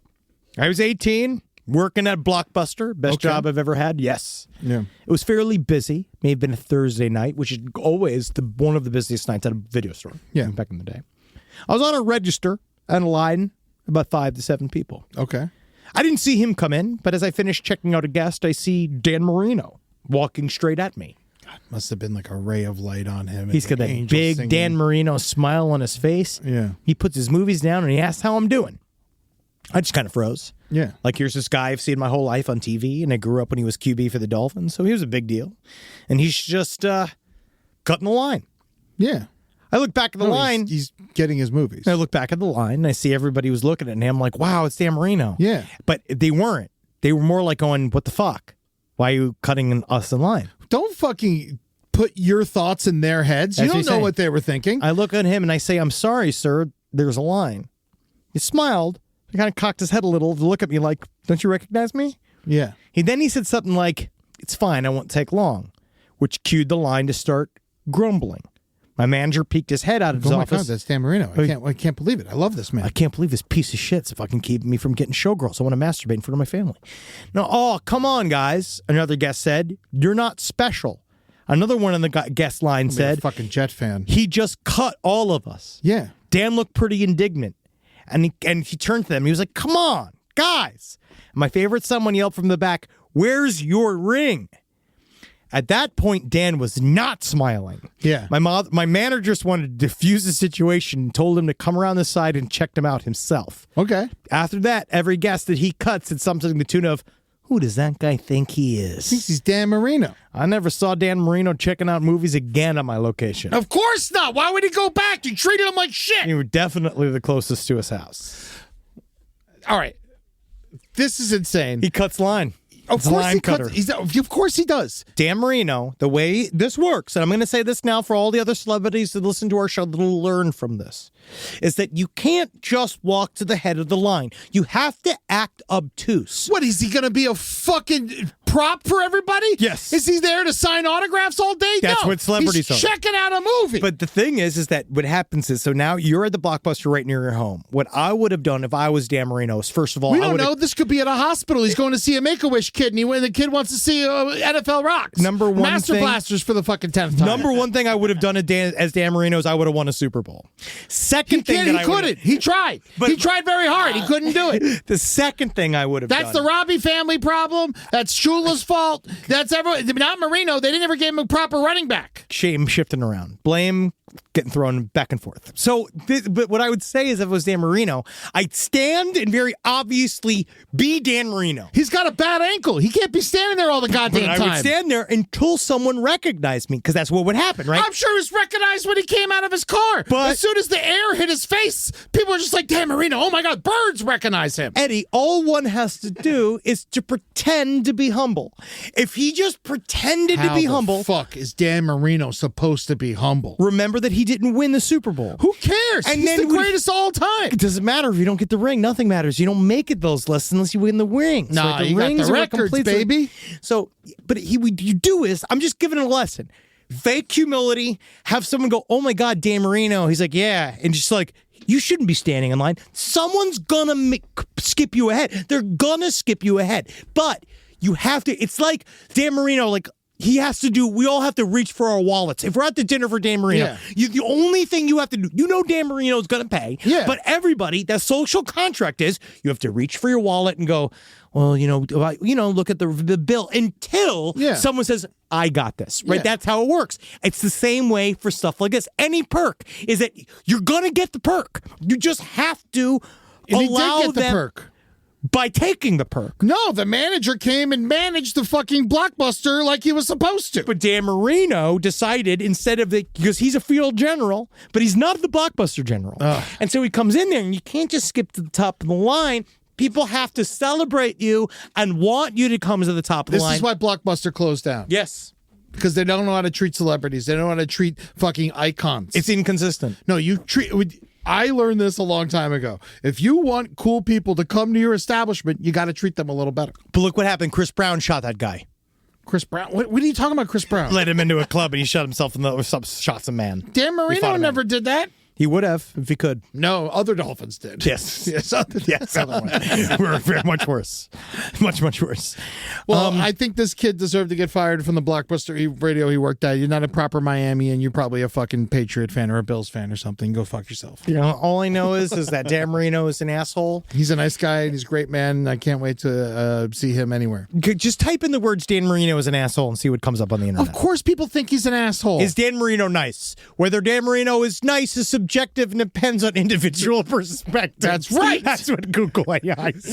I was 18, Working at Blockbuster, best job I've ever had. Yes. Yeah. It was fairly busy. May have been a Thursday night, which is always one of the busiest nights at a video store. Yeah. Back in the day. I was on a register and a line, about 5 to 7 people. Okay. I didn't see him come in, but as I finished checking out a guest, I see Dan Marino walking straight at me. God, must have been like a ray of light on him. He's got that big Dan Marino smile on his face. Yeah. He puts his movies down and he asks how I'm doing. I just kind of froze. Yeah. Like, here's this guy I've seen my whole life on TV, and I grew up when he was QB for the Dolphins, so he was a big deal. And he's just cutting the line. Yeah. I look back at the line. He's getting his movies. I look back at the line, and I see everybody was looking at me. I'm like, wow, it's Dan Marino. Yeah. But they weren't. They were more like going, what the fuck? Why are you cutting us in line? Don't fucking put your thoughts in their heads. You don't know what they were thinking. I look at him, and I say, I'm sorry, sir. There's a line. He smiled. He kind of cocked his head a little to look at me like, don't you recognize me? Yeah. He said something like, it's fine, I won't take long, which cued the line to start grumbling. My manager peeked his head out of his Oh my office. God, that's Dan Marino. I can't believe it. I love this man. I can't believe this piece of shit's fucking keeping me from getting showgirls. I want to masturbate in front of my family. No, oh, come on, guys. Another guest said, you're not special. Another one on the guest line said, a fucking Jet fan. He just cut all of us. Yeah. Dan looked pretty indignant. And he turned to them. He was like, come on, guys. My favorite, someone yelled from the back, where's your ring? At that point, Dan was not smiling. Yeah. My manager just wanted to diffuse the situation and told him to come around the side and check him out himself. Okay. After that, every guest that he cut said something to the tune of, who does that guy think he is? Thinks he's Dan Marino. I never saw Dan Marino checking out movies again on my location. Of course not. Why would he go back? You treated him like shit. You were definitely the closest to his house. All right. This is insane. He cuts line. Of It's a course line he cutter. Of course he does. Dan Marino, the way this works, and I'm going to say this now for all the other celebrities that listen to our show that'll learn from this, is that you can't just walk to the head of the line. You have to act obtuse. What, is he going to be a fucking prop for everybody? Yes. Is he there to sign autographs all day? That's no. what celebrities He's are. checking out a movie. But the thing is that what happens is, so now you're at the Blockbuster right near your home. What I would have done if I was Dan Marino is, first of all, we don't know. This could be at a hospital. He's going to see a Make-A-Wish kid, and the kid wants to see NFL Rocks. Number one Master thing- Blasters for the fucking 10th time. Number one thing I would have done as Dan Marino is I would have won a Super Bowl. Second thing that He couldn't. He tried. He tried very hard. He couldn't do it. The second thing I would have That's done. the Robbie family problem. That's Shula's fault. That's everyone. Not Marino. They didn't ever give him a proper running back. Shame shifting around. Blame getting thrown back and forth. So, but what I would say is if it was Dan Marino, I'd stand and very obviously be Dan Marino. He's got a bad ankle. He can't be standing there all the goddamn But time. I would stand there until someone recognized me, because that's what would happen, right? I'm sure he was recognized when he came out of his car. But- as soon as the air hit his face, people were just like, Dan Marino, oh my God, birds recognize him. Eddie, all one has to do is to pretend to be humble. If he just pretended to be humble, fuck is Dan Marino supposed to be humble? remember that he didn't win the Super Bowl. Who cares? And He's then the we- greatest of all time. It doesn't matter if you don't get the ring. Nothing matters. You don't make it those lists unless you win the rings. Nah, right? you got rings the are what records, completes it. baby. So, but what you do is, I'm just giving it a lesson. Fake humility. Have someone go, oh my God, Dan Marino. He's like, yeah. And just like, you shouldn't be standing in line. Someone's gonna skip you ahead. They're gonna skip you ahead. But you have to, it's like Dan Marino, like, he has to do, we all have to reach for our wallets. If we're at the dinner for Dan Marino, the only thing you have to do, you know Dan Marino's going to pay, but everybody, the social contract is you have to reach for your wallet and go, well, look at the bill until someone says, I got this, right? That's how it works. It's the same way for stuff like this. Any perk is that you're going to get the perk. You just have to allow he did get them the perk. by taking the perk. No, the manager came and managed the fucking Blockbuster like he was supposed to. But Dan Marino decided instead of because he's a field general, but he's not the Blockbuster general. And so he comes in there and you can't just skip to the top of the line. People have to celebrate you and want you to come to the top of the line. This is why Blockbuster closed down. Yes. Because they don't know how to treat celebrities. They don't know how to treat fucking icons. It's inconsistent. No, I learned this a long time ago. If you want cool people to come to your establishment, you got to treat them a little better. But look what happened. Chris Brown shot that guy. Chris Brown? What are you talking about, Chris Brown? Led him into a club and he shot himself and shot some man. Dan Marino never did that. He would have if he could. No, other dolphins did. Yes. Yes, other Yes. We're very much worse. Much worse. Well, I think this kid deserved to get fired from the Blockbuster radio he worked at. You're not a proper Miami, and you're probably a fucking Patriot fan or a Bills fan or something. Go fuck yourself. You know, all I know is that Dan Marino is an asshole. He's a nice guy, and he's a great man, and I can't wait to see him anywhere. Just type in the words Dan Marino is an asshole and see what comes up on the internet. Of course people think he's an asshole. Is Dan Marino nice? Whether Dan Marino is nice is subjective and depends on individual perspective. That's right. That's what Google AI says.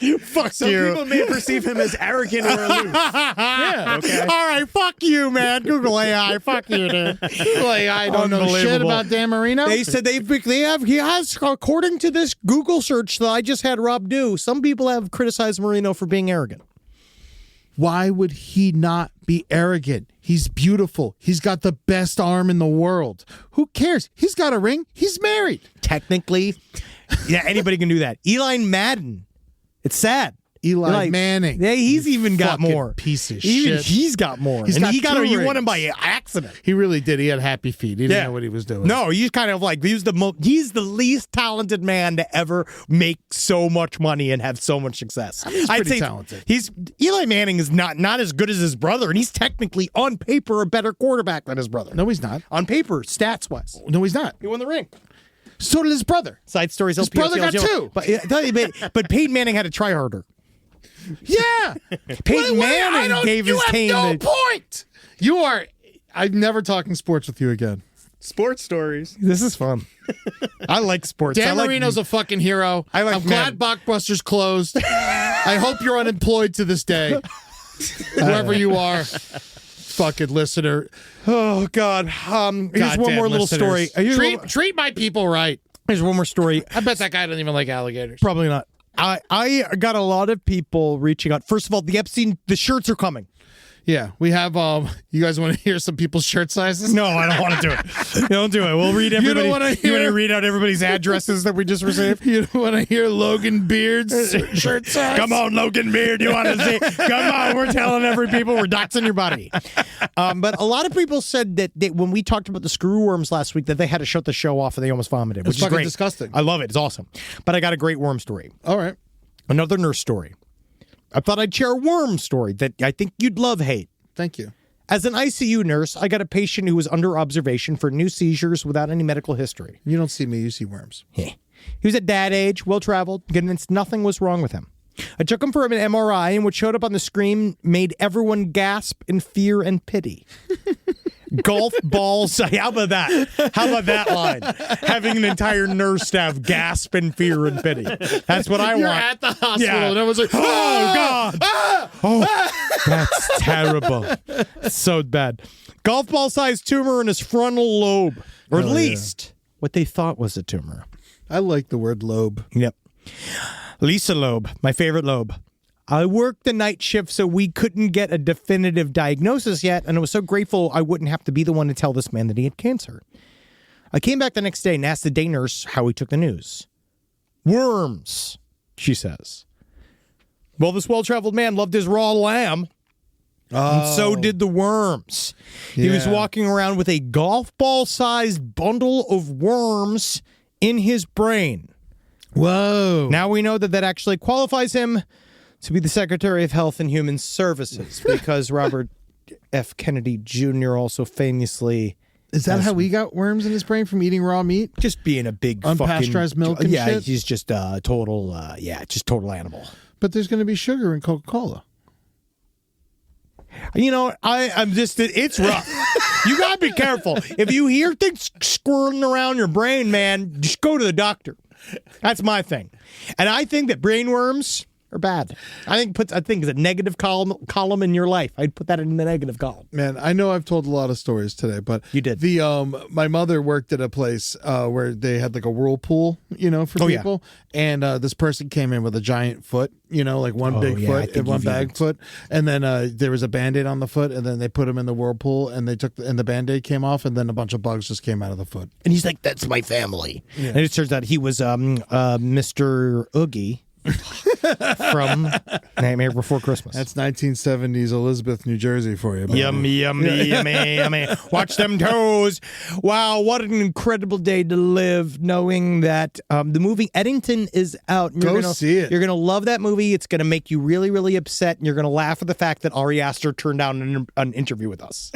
Yeah. Fuck Some you. people may perceive him as arrogant or aloof. Yeah. Okay. All right. Fuck you, man. Google AI. Fuck you, dude. I don't know shit Unbelievable. about Dan Marino. They said he has, according to this Google search that I just had Rob do, some people have criticized Marino for being arrogant. Why would he not be arrogant? He's beautiful. He's got the best arm in the world. Who cares? He's got a ring. He's married. Technically, yeah, anybody can do that. Eli Madden. It's sad. Eli Manning. Yeah, he's even got fucking more. piece of Even shit. He's got more. He's and got he two he won rings. him by accident. He really did. He had happy feet. He didn't know what he was doing. No, he's kind of like he's the least talented man to ever make so much money and have so much success. He's pretty talented. Eli Manning is not as good as his brother, and he's technically on paper a better quarterback than his brother. No, he's not. On paper, stats wise, No, he's not. he won the ring. So did his brother. Side stories. His brother got two. But Peyton Manning had to try harder. Yeah. Peyton Manning gave his team. You have no point. You are. I'm never talking sports with you again. Sports stories. This is fun. I like sports. Dan Marino's a fucking hero. I'm glad Blockbuster's closed. I hope you're unemployed to this day. Whoever you are. Fucking listener. Oh, God. Here's one Goddamn more little listeners. story. Treat my people right. Here's one more story. I bet that guy doesn't even like alligators. Probably not. I got a lot of people reaching out. First of all, the Epstein, the shirts are coming. Yeah, we have. You guys want to hear some people's shirt sizes? No, I don't want to do it. Don't do it. We'll read everybody. You don't want to read out everybody's addresses that we just received? You don't want to hear Logan Beard's shirt size? Come on, Logan Beard. You want to see? Come on. We're telling every people we're doxing your buddy. But a lot of people said that when we talked about the screwworms last week, that they had to shut the show off and they almost vomited, which is fucking great. disgusting. I love it. It's awesome. But I got a great worm story. All right. Another nurse story. I thought I'd share a worm story that I think you'd love, hate. Thank you. As an ICU nurse, I got a patient who was under observation for new seizures without any medical history. You don't see me, you see worms. He was at dad age, well-traveled, convinced nothing was wrong with him. I took him for an MRI, and what showed up on the screen made everyone gasp in fear and pity. Golf balls. How about that? How about that line? Having an entire nurse staff gasp in fear and pity. That's what I You're want. at the hospital, Yeah. and everyone's like, Oh, God. Oh, that's terrible. So bad. Golf ball sized tumor in his frontal lobe, or at least what they thought was a tumor. I like the word lobe. Yep. Lisa lobe, my favorite lobe. I worked the night shift, so we couldn't get a definitive diagnosis yet, and I was so grateful I wouldn't have to be the one to tell this man that he had cancer. I came back the next day and asked the day nurse how he took the news. Worms, she says. Well, this well-traveled man loved his raw lamb. And so did the worms. He was walking around with a golf ball-sized bundle of worms in his brain. Whoa. Now we know that actually qualifies him to be the Secretary of Health and Human Services because Robert F. Kennedy Jr. also famously... Is that how he got worms in his brain from eating raw meat? Just being a big unpasteurized milk and shit? He's just a total, just total animal. But there's going to be sugar in Coca-Cola. You know, I'm just, it's rough. You got to be careful. If you hear things squirreling around your brain, man, just go to the doctor. That's my thing. And I think that brain worms are bad. I think it's a negative column in your life. I'd put that in the negative column. Man, I know I've told a lot of stories today, but you did. My mother worked at a place where they had like a whirlpool, for people, and this person came in with a giant foot, like one big foot and one bag foot, and then there was a Band-Aid on the foot, and then they put him in the whirlpool, and and the Band-Aid came off, and then a bunch of bugs just came out of the foot. And he's like, "That's my family." Yeah. And it turns out he was Mr. Oogie. from Nightmare Before Christmas. That's 1970s Elizabeth, New Jersey for you. Buddy. Yummy, yummy. Watch them toes. Wow, what an incredible day to live, knowing that the movie Eddington is out. Go see it. You're going to love that movie. It's going to make you really, really upset, and you're going to laugh at the fact that Ari Aster turned down an interview with us.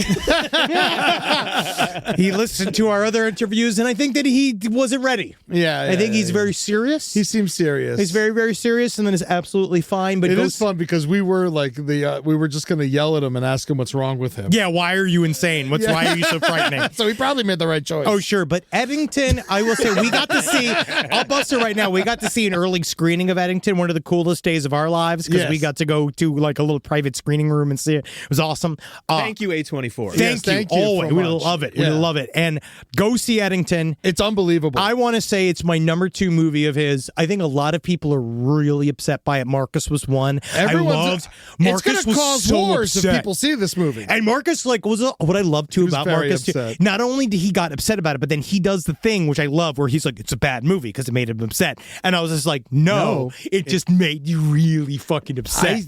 He listened to our other interviews, and I think that he wasn't ready. Yeah, I think he's very serious. He seems serious. He's very, very serious, and then is absolutely fine. But it is fun because we were like we were just going to yell at him and ask him what's wrong with him. Yeah, why are you insane? Why are you so frightening? So he probably made the right choice. Oh, sure. But Eddington, I will say, we got to see, I'll bust it right now, we got to see an early screening of Eddington, one of the coolest days of our lives, because we got to go to like a little private screening room and see it. It was awesome. Thank you, A24. Thank you. Always. We love it. We love it. And go see Eddington. It's unbelievable. I want to say it's my number 2 movie of his. I think a lot of people are really upset by it. Marcus was one. Marcus it's going to cause so wars upset. if people see this movie. And Marcus, like, what I love too about Marcus, too, not only did he got upset about it, but then he does the thing which I love, where he's like, "It's a bad movie" because it made him upset. And I was just like, "No, it just made you really fucking upset."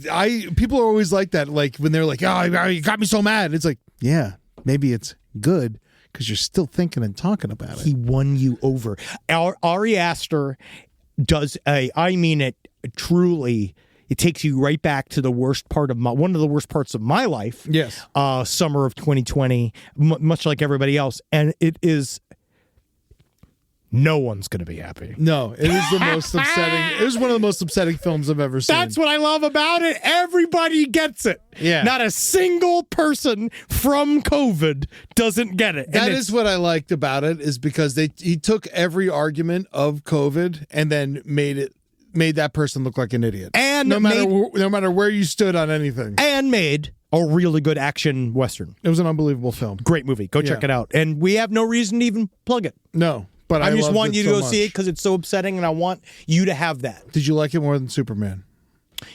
People are always like that, like when they're like, "Oh, you got me so mad." It's like, yeah, maybe it's good because you're still thinking and talking about it. He won you over. Ari Aster does I mean it truly. It takes you right back to the worst part of one of the worst parts of my life. Yes. Summer of 2020, much like everybody else. And it is, no one's going to be happy. No, it is the most upsetting. It was one of the most upsetting films I've ever seen. That's what I love about it. Everybody gets it. Yeah. Not a single person from COVID doesn't get it. That is what I liked about it, is because he took every argument of COVID and then made that person look like an idiot. And no matter where you stood on anything. And made a really good action Western. It was an unbelievable film. Great movie. Go check it out. And we have no reason to even plug it. No, but I just loved want it you to so go much. see it because it's so upsetting, and I want you to have that. Did you like it more than Superman?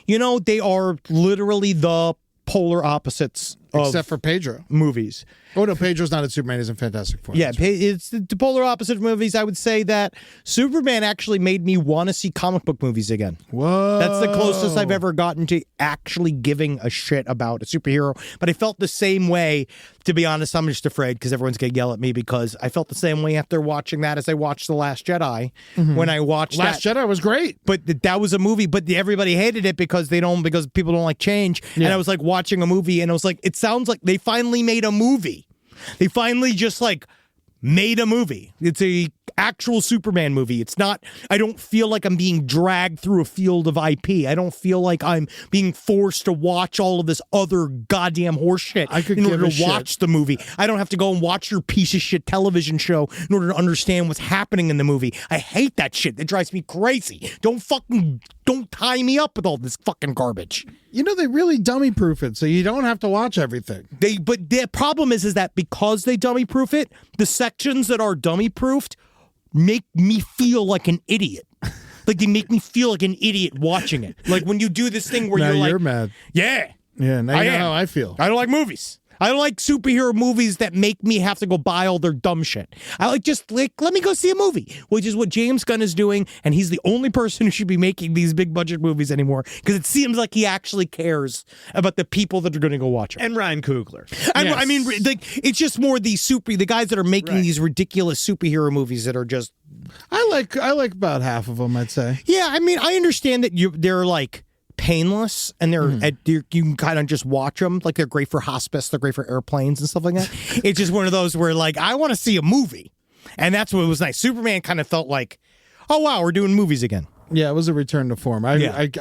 You know, they are literally the polar opposites of Except for Pedro. movies. Oh, no, Pedro's not in Superman. He's in Fantastic Four. Yeah, it's the polar opposite of movies. I would say that Superman actually made me want to see comic book movies again. Whoa. That's the closest I've ever gotten to actually giving a shit about a superhero. But I felt the same way. To be honest, I'm just afraid because everyone's going to yell at me, because I felt the same way after watching that as I watched The Last Jedi. Mm-hmm. When I watched Last Jedi was great. But that was a movie, but everybody hated it because people don't like change. Yeah. And I was like watching a movie, and I was like, it sounds like they finally made a movie. They finally just like made a movie. It's a actual Superman movie. It's not, I don't feel like I'm being dragged through a field of IP. I don't feel like I'm being forced to watch all of this other goddamn horse shit in order to watch the movie. I don't have to go and watch your piece of shit television show in order to understand what's happening in the movie. I hate that shit. It drives me crazy. Don't tie me up with all this fucking garbage. You know, they really dummy-proof it, so you don't have to watch everything. But the problem is that because they dummy-proof it, the sections that are dummy-proofed make me feel like an idiot. Like, they make me feel like an idiot watching it. Like, when you do this thing where now you're like... you're mad. Yeah. Yeah, now you know how I feel. I don't like movies. I don't like superhero movies that make me have to go buy all their dumb shit. I let me go see a movie, which is what James Gunn is doing, and he's the only person who should be making these big budget movies anymore, because it seems like he actually cares about the people that are going to go watch it. And Ryan Coogler. And I mean, like, it's just more the guys that are making these ridiculous superhero movies that are just... I like about half of them, I'd say. Yeah, I mean, I understand that they're like painless, and you can kind of just watch them. Like, they're great for hospice, they're great for airplanes and stuff like that. It's just one of those where, like, I want to see a movie, and that's what was nice. Superman kind of felt like, oh wow, we're doing movies again. Yeah, it was a return to form. I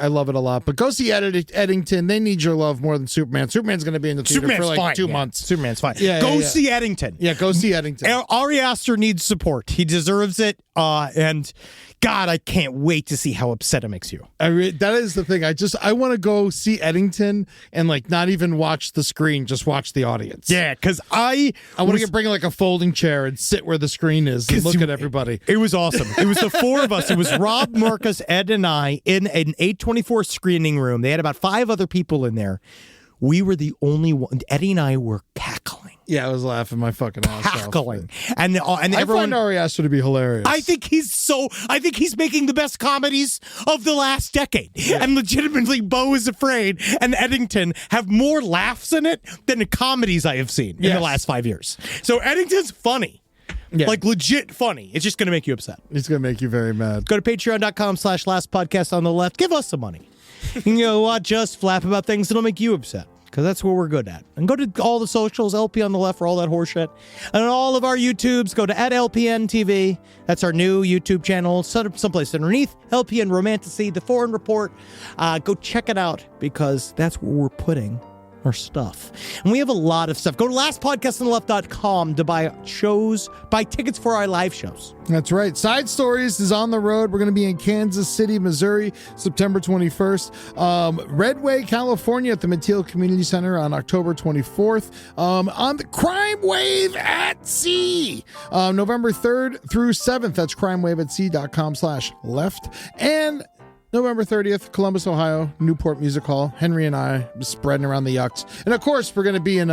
love it a lot. But go see Eddington. They need your love more than Superman. Superman's going to be in the theater for like 2 months. Superman's fine. Go see Eddington. Yeah, go see Eddington. Ari Aster needs support. He deserves it. And God, I can't wait to see how upset it makes you. That is the thing. I want to go see Eddington and like not even watch the screen, just watch the audience. Yeah, because I want to bring like a folding chair and sit where the screen is and look at everybody. It was awesome. It was the four of us. It was Rob, Marcus, Ed, and I in an 824 screening room. They had about 5 other people in there. We were the only one. Eddie and I were cackling. Yeah, I was laughing my fucking ass cackling. off. And I everyone. find Ari Aster to be hilarious. I think he's making the best comedies of the last decade. Yeah. And legitimately, Beau is Afraid and Eddington have more laughs in it than the comedies I have seen in the last 5 years. So Eddington's funny. Yeah. Like legit funny. It's just going to make you upset. It's going to make you very mad. Go to patreon.com/lastpodcast on the left. Give us some money. You can go watch us flap about things that'll make you upset. Because that's what we're good at. And go to all the socials, LP on the left for all that horseshit. And on all of our YouTubes, go to @LPN TV. That's our new YouTube channel. Set up someplace underneath. LPN Romantasy, The Foreign Report. Go check it out because that's where we're putting our stuff. And we have a lot of stuff. Go to lastpodcastontheLeft.com to buy tickets for our live shows. That's right. Side Stories is on the road. We're going to be in Kansas City, Missouri, September 21st. Redway, California at the Mateel Community Center on October 24th. On the Crime Wave at Sea, November 3rd through 7th. That's crimewaveatsea.com/left. And November 30th, Columbus, Ohio, Newport Music Hall. Henry and I spreading around the yucks. And of course, we're going to be in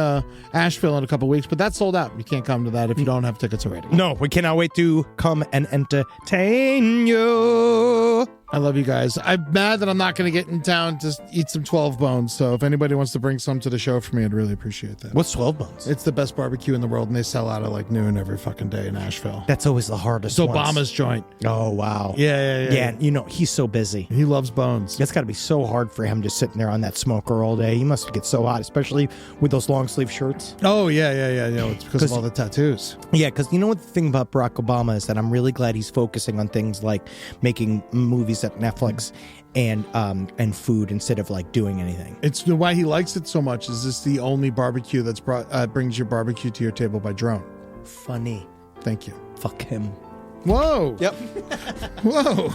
Asheville in a couple weeks, but that's sold out. You can't come to that if you don't have tickets already. No, we cannot wait to come and entertain you. I love you guys. I'm mad that I'm not going to get in town to eat some 12 Bones. So if anybody wants to bring some to the show for me, I'd really appreciate that. What's 12 Bones? It's the best barbecue in the world, and they sell out at like noon every fucking day in Asheville. That's always the hardest. It's Obama's joint. Oh, wow. Yeah. You know, he's so busy. He loves bones. It's got to be so hard for him just sitting there on that smoker all day. He must get so hot, especially with those long sleeve shirts. Oh, yeah. You know, it's because of all the tattoos. Yeah, because you know what the thing about Barack Obama is that I'm really glad he's focusing on things like making movies at Netflix and food instead of like doing anything. It's why he likes it so much. Is this the only barbecue that's brings your barbecue to your table by drone? Funny. Thank you. Fuck him. Whoa. Yep. Whoa.